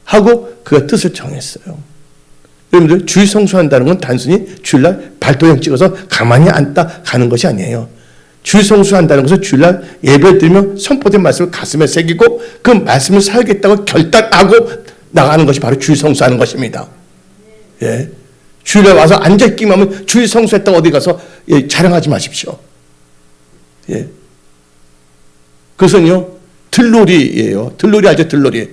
A: 하고 그가 뜻을 정했어요. 여러분들 주일 성수한다는 건 단순히 주일날 발도장 찍어서 가만히 앉다 가는 것이 아니에요. 주일 성수한다는 것은 주일날 예배 드리며 선포된 말씀을 가슴에 새기고 그 말씀을 살겠다고 결단하고 나가는 것이 바로 주일 성수하는 것입니다. 예. 주일날 와서 앉아있기만 하면 주일 성수했다고 어디 가서 자랑하지 마십시오. 예. 그것은요, 들놀이예요. 들놀이 알죠? 들놀이.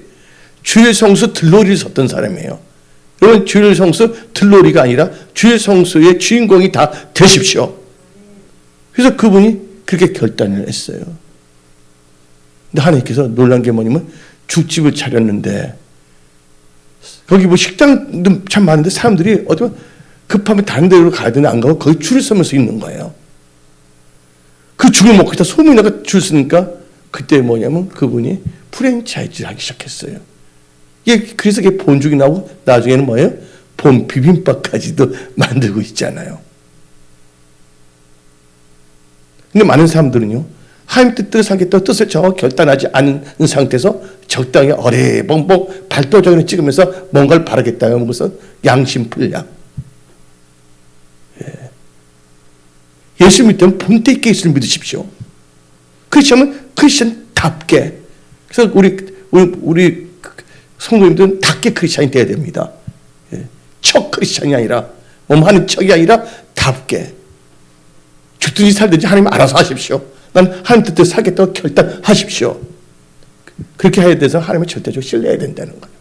A: 주일 성수 들놀이를 섰던 사람이에요. 여러분, 주일 성수 들놀이가 아니라 주일 성수의 주인공이 다 되십시오. 그래서 그분이 그렇게 결단을 했어요. 근데 하나님께서 놀란 게 뭐냐면 죽집을 차렸는데 거기 뭐 식당도 참 많은데 사람들이 어디 급하면 다른 데로 가야 되는데 안 가고 거기 줄을 서면서 있는 거예요. 그 죽을 먹고 있다 소문이 나가 줄 서니까 그때 뭐냐면 그분이 프랜차이즈를 하기 시작했어요. 그래서 그게 본죽이 나오고 나중에는 뭐예요? 본 비빔밥까지도 만들고 있잖아요. 근데 많은 사람들은요, 하나님 뜻대로 살겠다고 뜻을 정하고 결단하지 않은 상태에서 적당히 어레벙벙 발도장을 찍으면서 뭔가를 바라겠다는 것은 양심불량. 예. 예수 믿으면 본때 있게 예수를 믿으십시오. 크리스천은 크리스천답게. 그래서 우리 성도님들은 답게 크리스천이 돼야 됩니다. 예. 척 크리스천이 아니라 하는 척이 아니라 답게. 죽든지 살든지 하나님 알아서 하십시오. 난 하나님 뜻대로 살겠다고 결단하십시오. 그렇게 해야 돼서 하나님을 절대적으로 신뢰해야 된다는 거예요.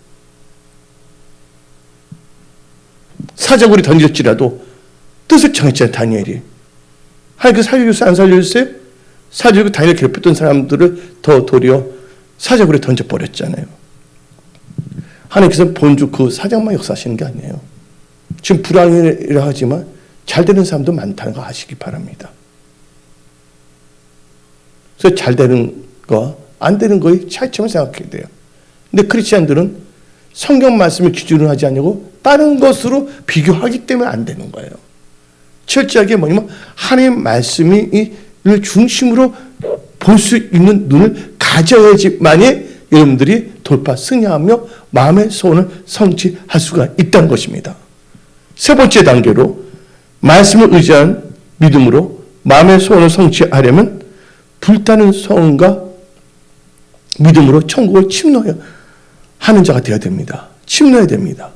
A: 사적으로 던졌지라도 뜻을 정했잖아요. 다니엘이. 하나님께서 살려줬어요? 안 살려줬어요? 사적으로 다니엘 괴롭혔던 사람들을 더 도리어 사적으로 던져버렸잖아요. 하나님께서 본주 그 사적만 역사하시는 게 아니에요. 지금 불황이라 하지만 잘 되는 사람도 많다는 거 아시기 바랍니다. 그래서 잘 되는 거, 안 되는 거의 차이점을 생각해야 돼요. 근데 크리스찬들은 성경 말씀을 기준으로 하지 않냐고 다른 것으로 비교하기 때문에 안 되는 거예요. 철저하게 뭐냐면 하나님의 말씀이 중심으로 볼 수 있는 눈을 가져야지만이 여러분들이 돌파 승리하며 마음의 소원을 성취할 수가 있다는 것입니다. 세 번째 단계로 말씀을 의지한 믿음으로 마음의 소원을 성취하려면 불타는 소원과 믿음으로 천국을 침노해야 하는 자가 되어야 됩니다. 침노해야 됩니다.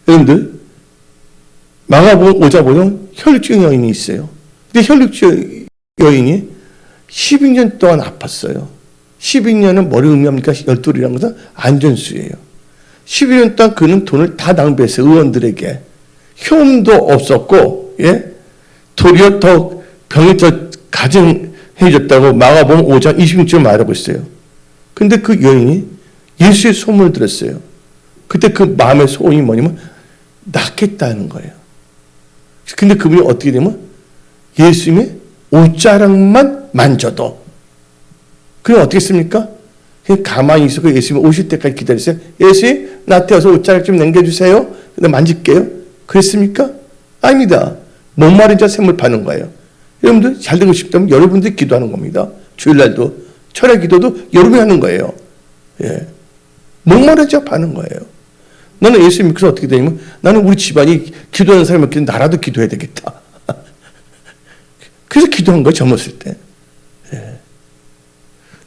A: 여러분들 마가복음 5장 보면 혈육증 여인이 있어요. 근데 혈육증 여인이 12년 동안 아팠어요. 12년은 뭐를 의미합니까? 12이라는 것은 안전수예요. 12년 동안 그는 돈을 다 낭비했어요. 의원들에게. 효험도 없었고, 예? 도리어 더 병이 더 가증해졌다고 마가복음 5장 26절 말하고 있어요. 근데 그 여인이 예수의 소문을 들었어요. 그때 그 마음의 소원이 뭐냐면 낫겠다는 거예요. 근데 그분이 어떻게 되면 예수님의 옷자락만 만져도 그럼 어떻게 했습니까? 그냥 가만히 있었고 예수님 오실 때까지 기다렸어요. 예수님 나한테 와서 옷자락 좀 남겨주세요. 근데 만질게요. 그랬습니까? 아닙니다. 목마른 자 샘물 파는 거예요. 여러분들 잘 되고 싶다면 여러분들이 기도하는 겁니다. 주일날도 철야 기도도 여러분이 하는 거예요. 예. 목마른 자 파는 거예요. 나는 예수 믿고서 어떻게 되냐면 나는 우리 집안이 기도하는 사람이 없기 때문에 나라도 기도해야 되겠다. 그래서 기도한 거예요. 젊었을 때. 예.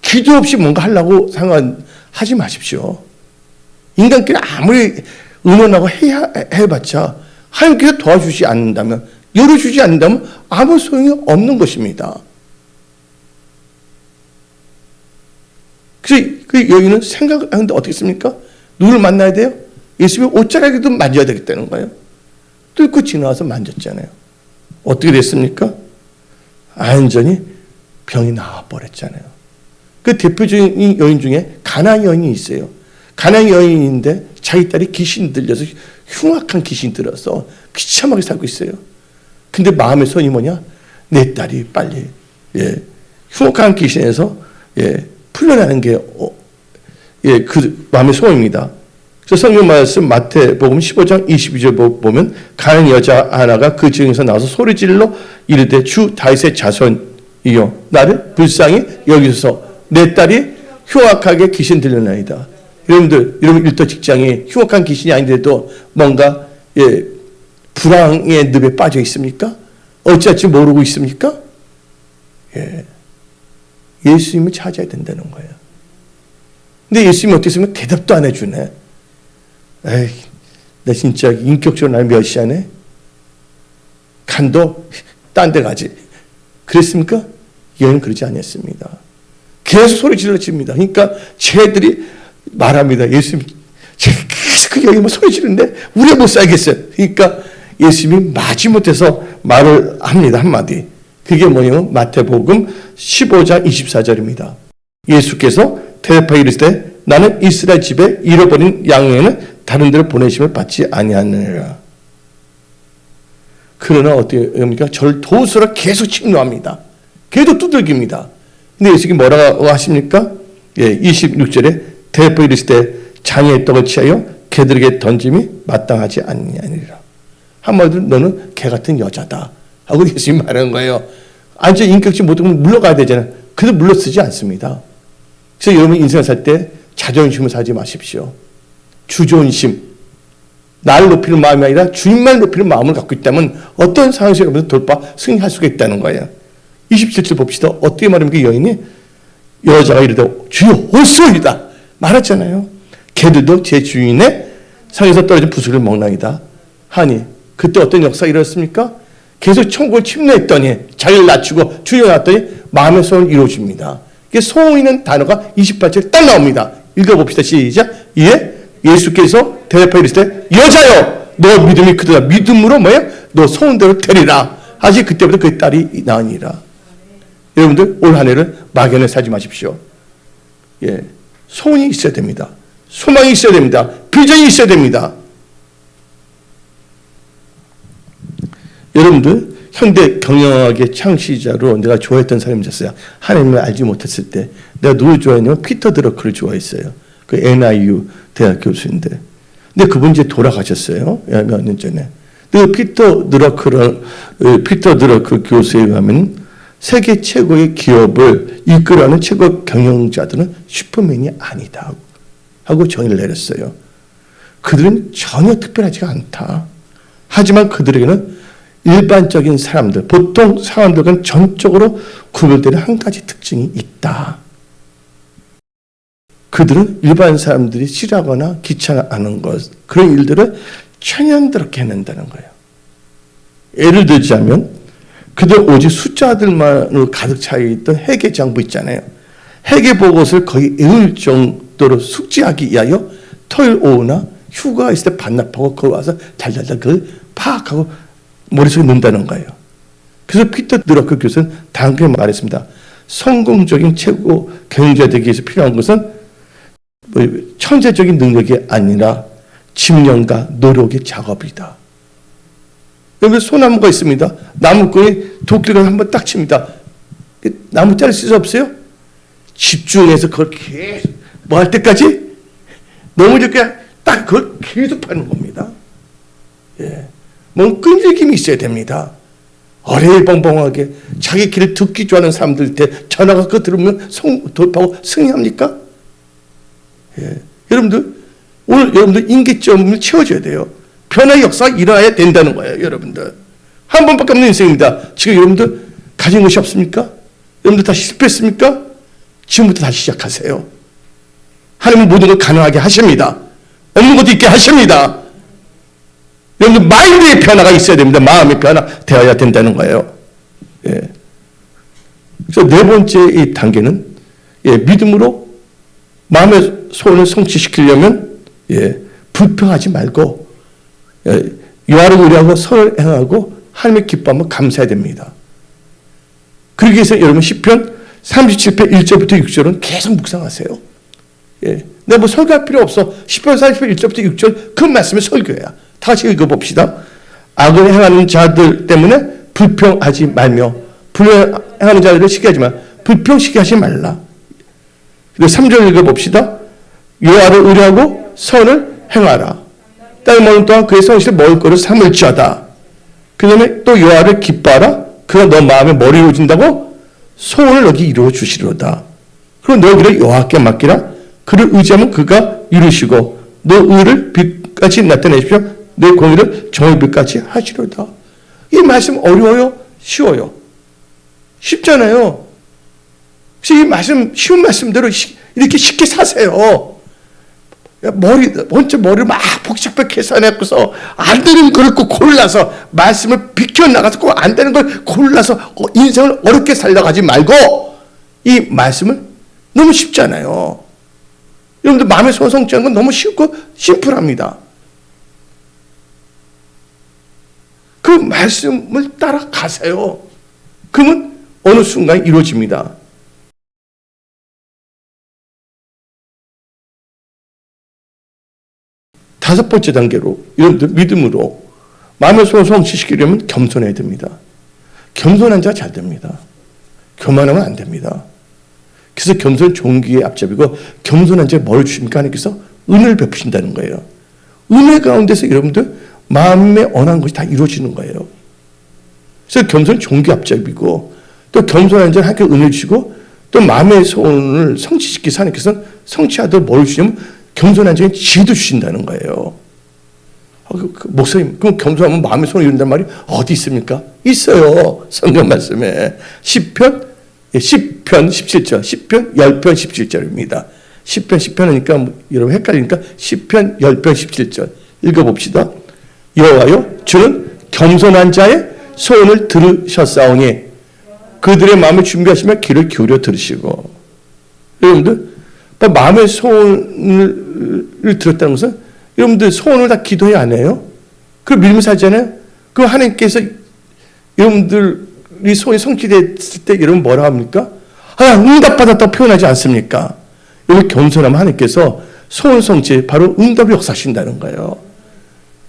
A: 기도 없이 뭔가 하려고 생각하지 마십시오. 인간끼리 아무리 의논하고 해봤자 하나님께서 도와주지 않는다면, 열어주지 않는다면 아무 소용이 없는 것입니다. 그래서 그 여인은 생각하는데 어떻게 했습니까? 누굴 만나야 돼요? 예수님의 옷자락에도 만져야 되겠다는 거예요. 뚫고 지나와서 만졌잖아요. 어떻게 됐습니까? 완전히 병이 나와버렸잖아요. 그 대표적인 여인 중에 가나안 여인이 있어요. 가나안 여인인데 자기 딸이 귀신 들려서 흉악한 귀신 들어서 비참하게 살고 있어요. 근데 마음의 소원이 뭐냐? 내 딸이 빨리 흉악한 귀신에서 풀려나는 게 그 마음의 소원입니다. 그래서 성경 말씀 마태복음 15장 22절 보면 가난한 여자 하나가 그 지경에서 나와서 소리질러 이르되 주 다윗의 자손이여 나를 불쌍히 여기소서 내 딸이 흉악하게 귀신 들려나이다. 여러분 일터 직장에 흉악한 귀신이 아닌데도 뭔가 불황의 늪에 빠져 있습니까? 어찌할지 모르고 있습니까? 예수님을 찾아야 된다는 거예요. 근데 예수님이 어떻게 했으면 대답도 안 해주네. 에이, 나 진짜 인격적으로 날 멸시하네. 간도 딴 데 가지. 그랬습니까? 여인은 그러지 않았습니다. 계속 소리 질러칩니다. 그러니까 쟤들이 말합니다. 예수님, 계속 여기 뭐 소리 지르는데 우리가 못 살겠어요. 그러니까 예수님이 마지못해서 말을 합니다. 한마디. 그게 뭐냐면 마태복음 15장 24절입니다. 예수께서 대답하여 이르시되 나는 이스라엘 집에 잃어버린 양에는 다른 데로 보내심을 받지 아니하느니라. 그러나 어떻게 합니까? 저를 도우소서 계속 침노합니다. 계속 두들깁니다. 근데 예수님이 뭐라고 하십니까? 26절에 대답하여 이르시되 장의 떡을 취하여 개들에게 던짐이 마땅하지 아니하니라. 한마디로 너는 개 같은 여자다 하고 예수님이 말하는 거예요. 완전 인격지 못하면 물러가야 되잖아요. 그래도 물러서지 않습니다. 그래서 여러분 인생을 살 때 자존심을 사지 마십시오. 주존심, 나를 높이는 마음이 아니라 주님만 높이는 마음을 갖고 있다면 어떤 상황에서 여러분 돌파, 승리할 수가 있다는 거예요. 27절 봅시다. 어떻게 말합니까? 여인이 여자가 이르되 주여 옳소이다 말했잖아요. 개들도 제 주인의 상에서 떨어진 부수를 먹나이다 하니 그때 어떤 역사가 일어났습니까? 계속 천국을 침노했더니 자기를 낮추고 주여놨더니 마음의 소원을 이루어줍니다. 이게 소원이라는 단어가 28절에 딱 나옵니다. 읽어봅시다. 시작. 이에 예수께서 대답하여 이르시되 여자여 너 믿음이 크도다. 믿음으로 뭐예요? 너 소원대로 되리라 하시 그때부터 그의 딸이 나으니라. 여러분들 올 한 해를 막연히 살지 마십시오. 소원이 있어야 됩니다. 소망이 있어야 됩니다. 비전이 있어야 됩니다. 여러분들 현대 경영학의 창시자로 내가 좋아했던 사람이 있었어요. 하나님을 알지 못했을 때 내가 누굴 좋아했냐면 피터 드러크를 좋아했어요. 그 NIU 대학 교수인데 근데 그분 이제 돌아가셨어요. 몇 년 전에. 그 피터 드러크 교수에 의하면 세계 최고의 기업을 이끌어가는 최고 경영자들은 슈퍼맨이 아니다 하고 정의를 내렸어요. 그들은 전혀 특별하지가 않다. 하지만 그들에게는 일반적인 사람들, 보통 사람들과는 전적으로 구별되는 한 가지 특징이 있다. 그들은 일반 사람들이 싫어하거나 귀찮아하는 것, 그런 일들을 천연스럽게 해낸다는 거예요. 예를 들자면 그들 오직 숫자들만으로 가득 차있던 회계 장부 있잖아요. 회계 보고서를 거의 외울 정도로 숙지하기 위하여 토요일 오후나 휴가 있을 때 반납하고 거기 와서 달달달 그걸 파악하고 머릿속에 넣는다는 거예요. 그래서 피터 드러크 교수는 다음에 말했습니다. 성공적인 최고 경영자 되기 위해서 필요한 것은 천재적인 능력이 아니라 집념과 노력의 작업이다. 여기 소나무가 있습니다. 나무꾼이 도끼를 한번 딱 칩니다. 나무 자를 수 없어요? 집중해서 그걸 계속 뭐 할 때까지 너무 이렇게 딱 그걸 계속 파는 겁니다. 뭔 끈질김이 있어야 됩니다. 어레벙벙하게 자기 길을 듣기 좋아하는 사람들한테 전화가 그거 들으면 돌파하고 승리합니까? 여러분들 오늘 여러분들 인기점을 채워줘야 돼요. 변화의 역사가 일어나야 된다는 거예요. 여러분들 한 번밖에 없는 인생입니다. 지금 여러분들 가진 것이 없습니까? 여러분들 다 실패했습니까? 지금부터 다시 시작하세요. 하나님은 모든 걸 가능하게 하십니다. 없는 것도 있게 하십니다. 여러분들 마인드의 변화가 있어야 됩니다. 마음의 변화 되어야 된다는 거예요. 그래서 네 번째 이 단계는 믿음으로 마음의 소원을 성취시키려면 불평하지 말고 여호와를 의뢰하고 선을 행하고 하나님의 기뻐하면 감사해야 됩니다. 그러기 위해서 여러분 시편 37편 1절부터 6절은 계속 묵상하세요. 예. 내가 뭐 설교할 필요 없어. 시편 37편 1절부터 6절 그 말씀의 설교야. 다 같이 읽어봅시다. 악을 행하는 자들 때문에 불평하지 말며 불행하는 자들을 시기하지 마. 불평시게 하지 말라. 그리고 3절 읽어봅시다. 여호와를 의뢰하고 선을 행하라. 땅을 먹는 동안 그의 성실을 먹을 거를 삼을지어다. 그 다음에 또 여호와를 기뻐하라. 그가 너 마음에 머리를 오진다고 소원을 너기 이루어 주시리로다. 그리고 너 길을 여호와께 맡기라. 그를 의지하면 그가 이루시고 너 의를 빛같이 나타내십시오. 내 공의를 정의 빛같이 하시리로다. 이 말씀 어려워요? 쉬워요? 쉽잖아요. 그래서 이 말씀 쉬운 말씀대로 이렇게 쉽게 사세요. 먼저 머리를 막 복잡하게 계산해서 안 되는 걸 꼭 골라서 말씀을 비켜나가서 꼭 안 되는 걸 골라서 인생을 어렵게 살려가지 말고 이 말씀을 너무 쉽잖아요. 여러분들 마음의 소원 성취하는 건 너무 쉽고 심플합니다. 그 말씀을 따라가세요. 그러면 어느 순간 이루어집니다. 다섯 번째 단계로 여러분들 믿음으로 마음의 소원을 성취시키려면 겸손해야 됩니다. 겸손한 자가 잘 됩니다. 교만하면 안 됩니다. 그래서 겸손은 종기의 앞잡이고 겸손한 자에 뭘 주십니까? 하나님께서 은혜를 베푸신다는 거예요. 은혜 가운데서 여러분들 마음에 원한 것이 다 이루어지는 거예요. 그래서 겸손은 종기 앞잡이고 또 겸손한 자는 하나님께 은혜를 주시고 또 마음의 소원을 성취시키서 하나님께서는 성취하도록 뭘 주시냐면 겸손한 자에게 지혜도 주신다는 거예요. 목사님, 그럼 겸손하면 마음의 소원을 이룬다는 말이 어디 있습니까? 있어요. 성경 말씀에. 시편 17절, 시편 10편 17절입니다. 시편 10편이니까 여러분 헷갈리니까 시편 10편 17절 읽어봅시다. 여호와여, 주는 겸손한 자의 소원을 들으셨사오니 그들의 마음을 준비하시며 귀를 기울여 들으시고. 여러분들 마음의 소원을 들었다는 것은 여러분들 소원을 다 기도해 안 해요? 그걸 믿으면서 하잖아요? 그 하나님께서 여러분들이 소원이 성취됐을 때 여러분 뭐라 합니까? 응답받았다고 표현하지 않습니까? 여기 겸손하면 하나님께서 소원 성취에 바로 응답을 역사하신다는 거예요.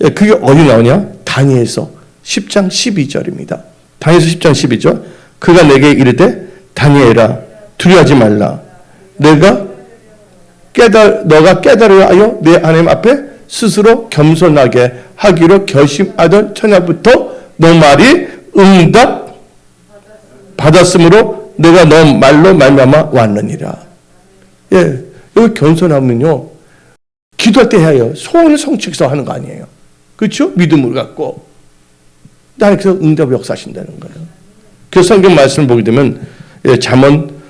A: 그게 어디 나오냐? 다니엘서 10장 12절입니다. 다니엘서 10장 12절. 그가 내게 이르되 다니엘아 두려워하지 말라. 너가 깨달으려 하여 내 하나님 앞에 스스로 겸손하게 하기로 결심하던 처녀부터 너 말이 응답 받았으므로 내가 너 말로 말미암아 왔느니라. 예, 여기 겸손하면요 기도할 때 해요. 소원을 성취해서 하는 거 아니에요. 그렇죠? 믿음을 갖고 하나님께서 응답을 역사하신다는 거예요. 그 성경 말씀을 보게 되면 잠언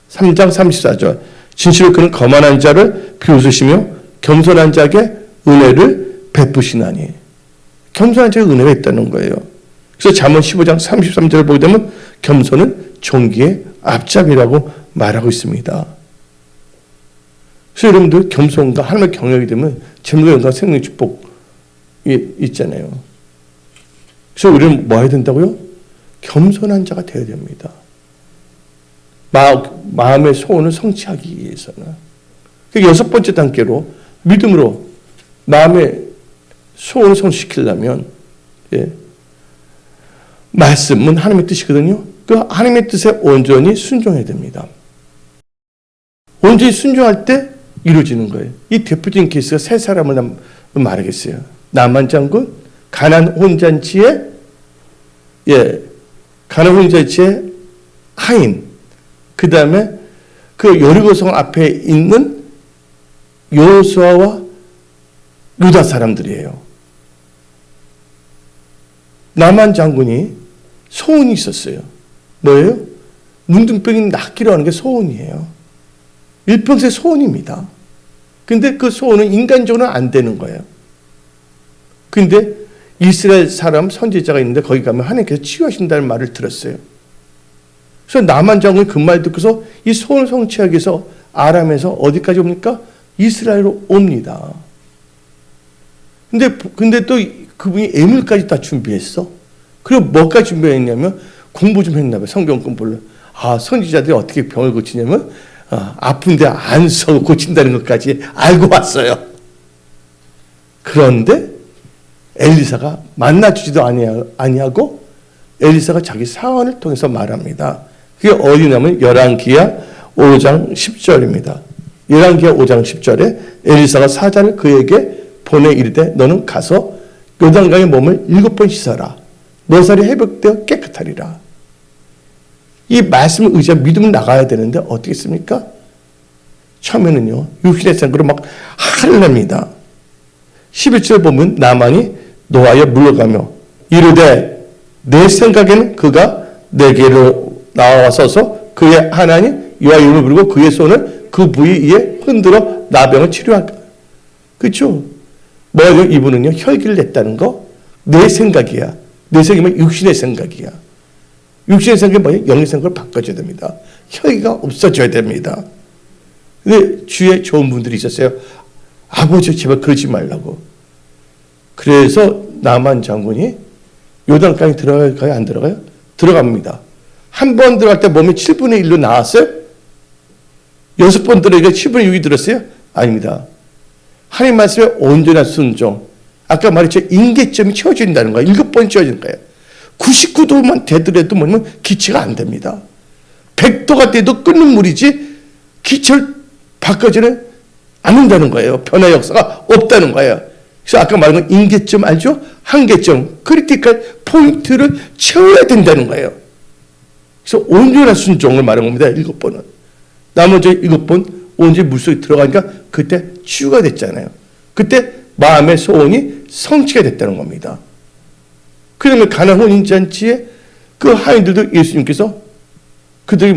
A: 3장 34절 진실로 그는 거만한 자를 비웃으시며 겸손한 자에게 은혜를 베푸시나니. 겸손한 자에게 은혜가 있다는 거예요. 그래서 잠언 15장 33절을 보게 되면 겸손은 종기의 앞잡이라고 말하고 있습니다. 그래서 여러분들 겸손과 하나님의 경외하게 되면 재물과 영광 생명의 축복이 있잖아요. 그래서 우리는 뭐 해야 된다고요? 겸손한 자가 되어야 됩니다. 마음의 소원을 성취하기 위해서는. 여섯 번째 단계로 믿음으로 마음의 소원을 성취시키려면 말씀은 하나님의 뜻이거든요. 그 하나님의 뜻에 온전히 순종해야 됩니다. 온전히 순종할 때 이루어지는 거예요. 이 대표적인 케이스가 세 사람을 말하겠어요. 나만 장군, 가나안 혼잔치의 하인, 그 다음에 그 여리고성 앞에 있는 여호수아와 유다 사람들이에요. 나만 장군이 소원이 있었어요. 뭐예요? 문둥병이 낫기로 하는 게 소원이에요. 일평생 소원입니다. 근데 그 소원은 인간적으로는 안 되는 거예요. 근데 이스라엘 사람 선지자가 있는데 거기 가면 하나님께서 치유하신다는 말을 들었어요. 그래서 나만 장군이 그 말 듣고서 이 소원을 성취하기 위해서 아람에서 어디까지 옵니까? 이스라엘로 옵니다. 근데 또 그분이 예물까지 다 준비했어. 그리고 뭐까지 준비했냐면 공부 좀 했나 봐요. 성경 공부를. 선지자들이 어떻게 병을 고치냐면 아픈데 안서 고친다는 것까지 알고 왔어요. 그런데 엘리사가 만나주지도 아니하고 엘리사가 자기 사원을 통해서 말합니다. 그게 어디냐면 열왕기하 5장 10절입니다. 열왕기하 5장 10절에 엘리사가 사자를 그에게 보내 이르되 너는 가서 요단강에 몸을 7번 씻어라. 너 살이 회복되어 깨끗하리라. 이 말씀을 의지하면 믿음을 나가야 되는데 어떻게 했습니까? 처음에는요. 육신의 생각으로 막 화를 냅니다. 11절 보면 나만이 노하여 물러가며 이르되 내 생각에는 그가 내게로 나와서서 그의 하나님 여호와 이름을 부르고 그의 손을 그 부위에 흔들어 나병을 치료할까. 그렇죠? 뭐예요? 이분은요. 혈기를 냈다는 거. 내 생각이야. 내 생각이면 육신의 생각이야. 육신의 생각이 뭐예요? 영의 생각을 바꿔줘야 됩니다. 혈기가 없어져야 됩니다. 근데 주위에 좋은 분들이 있었어요. 아버지 제발 그러지 말라고. 그래서 나만 장군이 요단강에 들어갈까요? 안 들어가요? 들어갑니다. 한 번 들어갈 때 몸이 7분의 1로 나왔어요? 6번 들어가니까 7분의 6이 들었어요? 아닙니다. 하나님 말씀에 온전한 순종. 아까 말했죠. 인계점이 채워진다는 거예요. 7번 채워지는 거예요. 99도만 되더라도 뭐냐면 기체가 안 됩니다. 100도가 돼도 끓는 물이지 기체를 바꿔지는 않는다는 거예요. 변화 역사가 없다는 거예요. 그래서 아까 말한 건 인계점 알죠? 한계점, 크리티컬 포인트를 채워야 된다는 거예요. 그래서 온전한 순종을 말하는 겁니다. 7번은. 나머지 7번 온전히 물속에 들어가니까 그때 치유가 됐잖아요. 그때 마음의 소원이 성취가 됐다는 겁니다. 그러면 가나안 혼인잔치에 그 하인들도 예수님께서 그들이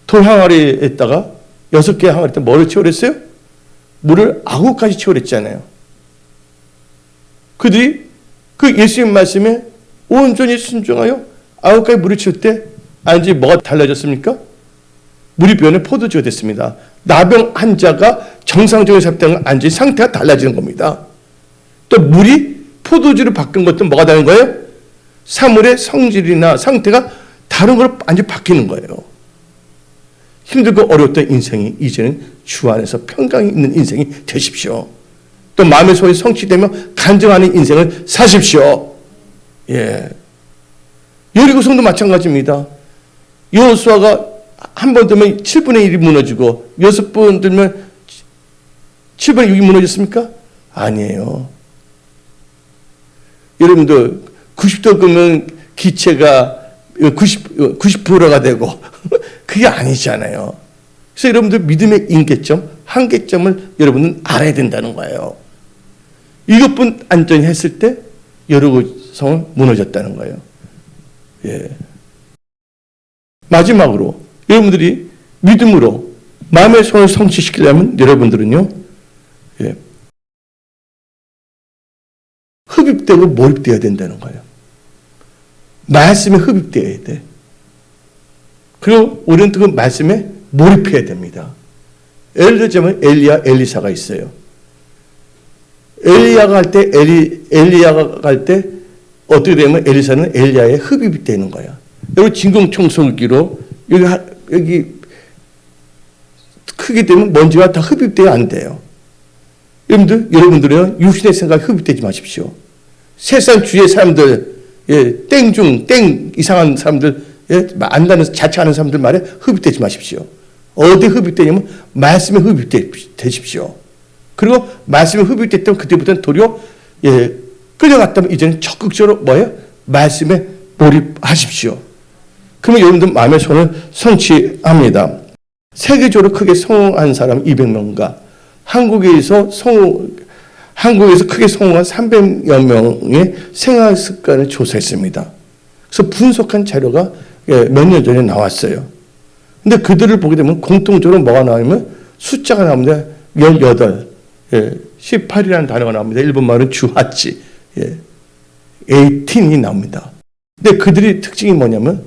A: 돌 항아리에다가 6개 항아리에다 뭐를 채우랬어요? 물을 9가지 채우랬잖아요. 그들이 그 예수님 말씀에 온전히 순종하여 9가지 물을 채울 때 아닌지 뭐가 달라졌습니까? 물이 변해 포도주가 됐습니다. 나병 환자가 정상적인 상태가 아닌지 상태가 달라지는 겁니다. 또 물이 포도주를 바꾼 것도 뭐가 다른 거예요? 사물의 성질이나 상태가 다른 걸로 완전히 바뀌는 거예요. 힘들고 어려웠던 인생이 이제는 주 안에서 평강이 있는 인생이 되십시오. 또 마음의 소원이 성취되며 간증하는 인생을 사십시오. 예. 여리고성도 마찬가지입니다. 여호수아가 한 번 들면 7분의 1이 무너지고 6번 들면 7분의 6이 무너졌습니까? 아니에요. 여러분들 90도 끄면 기체가 90%가 되고 그게 아니잖아요. 그래서 여러분들 믿음의 인계점, 한계점을 여러분은 알아야 된다는 거예요. 7분 안전히 했을 때 여리고성은 무너졌다는 거예요. 예. 마지막으로 여러분들이 믿음으로 마음의 소원을 성취시키려면 여러분들은요. 예. 흡입되고 몰입되어야 된다는 거예요. 말씀에 흡입되어야 돼. 그리고 우리는 그 말씀에 몰입해야 됩니다. 예를 들자면 엘리사가 있어요. 엘리야가 갈 때 어떻게 되면 엘리사는 엘리야에 흡입이 되는 거야. 여러분 진공청소기로 여기 크게 되면 먼지가 다 흡입돼야 안 돼요. 여러분들은 육신의 생각에 흡입되지 마십시오. 세상 주위의 사람들, 땡 이상한 사람들, 안다는 자처하는 사람들 말에 흡입되지 마십시오. 어디 흡입되냐면 말씀에 흡입되십시오. 그리고 말씀에 흡입됐다면 그때부터는 도리어 끌려갔다면 이제는 적극적으로 말씀에 몰입하십시오. 그러면 여러분들 마음의 소원을 성취합니다. 세계적으로 크게 성공한 사람 200명과 한국에서 크게 성공한 300여 명의 생활 습관을 조사했습니다. 그래서 분석한 자료가 몇 년 전에 나왔어요. 근데 그들을 보게 되면 공통적으로 뭐가 나오냐면 숫자가 나옵니다. 18, 18이라는 단어가 나옵니다. 일본 말은 주하치, 18이 나옵니다. 근데 그들의 특징이 뭐냐면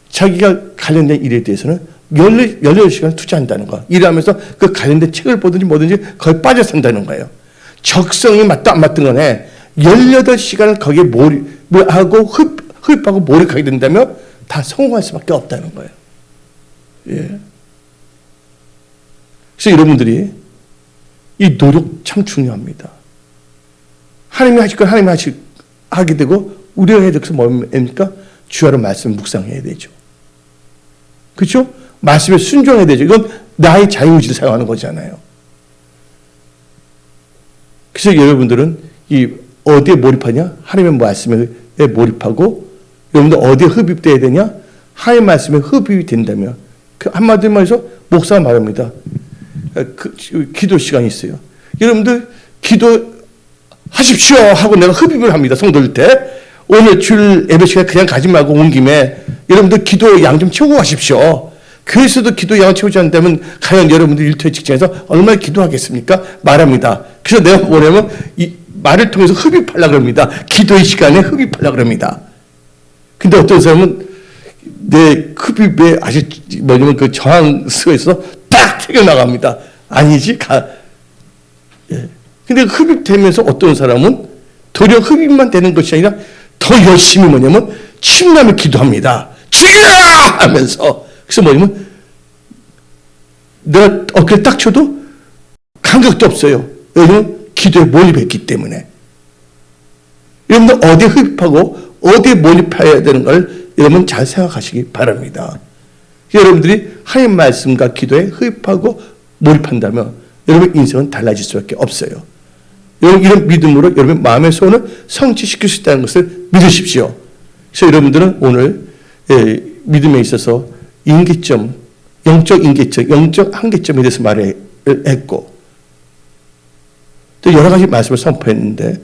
A: 자기가 관련된 일에 대해서는 18시간 투자한다는 거. 일하면서 그 관련된 책을 보든지 뭐든지 거의 빠져 산다는 거예요. 적성이 맞다 안 맞든 간에 18시간을 거기에 몰입하고 흡입하고 몰입하게 된다면 다 성공할 수밖에 없다는 거예요. 예. 그래서 여러분들이 이 노력 참 중요합니다. 하나님이 하실 건 하나님이 하게 되고 우리가 해야 될 것은 뭡니까? 주야로 말씀 묵상해야 되죠. 그렇죠? 말씀에 순종해야 되죠. 이건 나의 자유의지를 사용하는 거잖아요. 그래서 여러분들은 이 어디에 몰입하냐? 하나님의 말씀에 몰입하고 여러분들 어디에 흡입돼야 되냐? 하나님의 말씀에 흡입이 된다면 그 한마디로 말해서 목사가 말합니다. 기도 시간이 있어요. 여러분들 기도하십시오 하고 내가 흡입을 합니다. 성도들 때 오늘 주일 예배 시간 그냥 가지 말고 온 김에 여러분들 기도 양 좀 채우고 가십시오. 교회에서도 기도 양을 채우지 않는다면 과연 여러분들 일터의 직장에서 얼마나 기도하겠습니까? 말합니다. 그래서 내가 뭐냐면 이 말을 통해서 흡입하려고 합니다. 기도의 시간에 흡입하려고 합니다. 근데 어떤 사람은 내 흡입에 아주 뭐냐면 그 저항수가 있어서 딱 튀겨나갑니다. 아니지? 예. 근데 흡입되면서 어떤 사람은 도리어 흡입만 되는 것이 아니라 더 열심히 뭐냐면 침남에 기도합니다. 죽여라! 하면서. 그래서 뭐냐면 내가 어깨를 딱 쳐도 감각도 없어요. 왜냐면 기도에 몰입했기 때문에. 여러분들 어디에 흡입하고 어디에 몰입해야 되는 걸 여러분 잘 생각하시기 바랍니다. 여러분들이 하나님 말씀과 기도에 흡입하고 몰입한다면 여러분 인생은 달라질 수밖에 없어요. 여러분 이런 믿음으로 여러분 마음의 소원을 성취시킬 수 있다는 것을 믿으십시오. 그래서 여러분들은 오늘 믿음에 있어서 인계점, 영적 인계점, 영적 한계점에 대해서 말을 했고 또 여러 가지 말씀을 선포했는데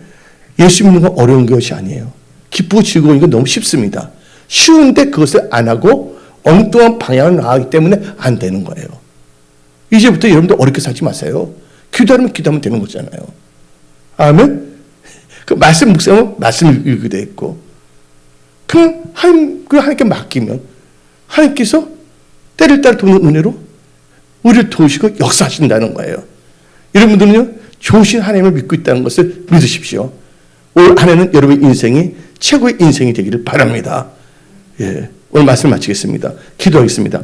A: 예수 믿는 건 어려운 것이 아니에요. 기쁘고 즐거운 건 너무 쉽습니다. 쉬운데 그것을 안 하고 엉뚱한 방향을 나가기 때문에 안 되는 거예요. 이제부터 여러분들 어렵게 살지 마세요. 기도하면 되는 거잖아요. 아멘? 그 말씀 묵상은 말씀을 읽게 돼 있고 그냥 하나님께 맡기면 하나님께서 때를 따라 도는 은혜로 우리를 도우시고 역사하신다는 거예요. 여러분들은요 좋으신 하나님을 믿고 있다는 것을 믿으십시오. 올 한 해는 여러분의 인생이 최고의 인생이 되기를 바랍니다. 예, 오늘 말씀 마치겠습니다. 기도하겠습니다.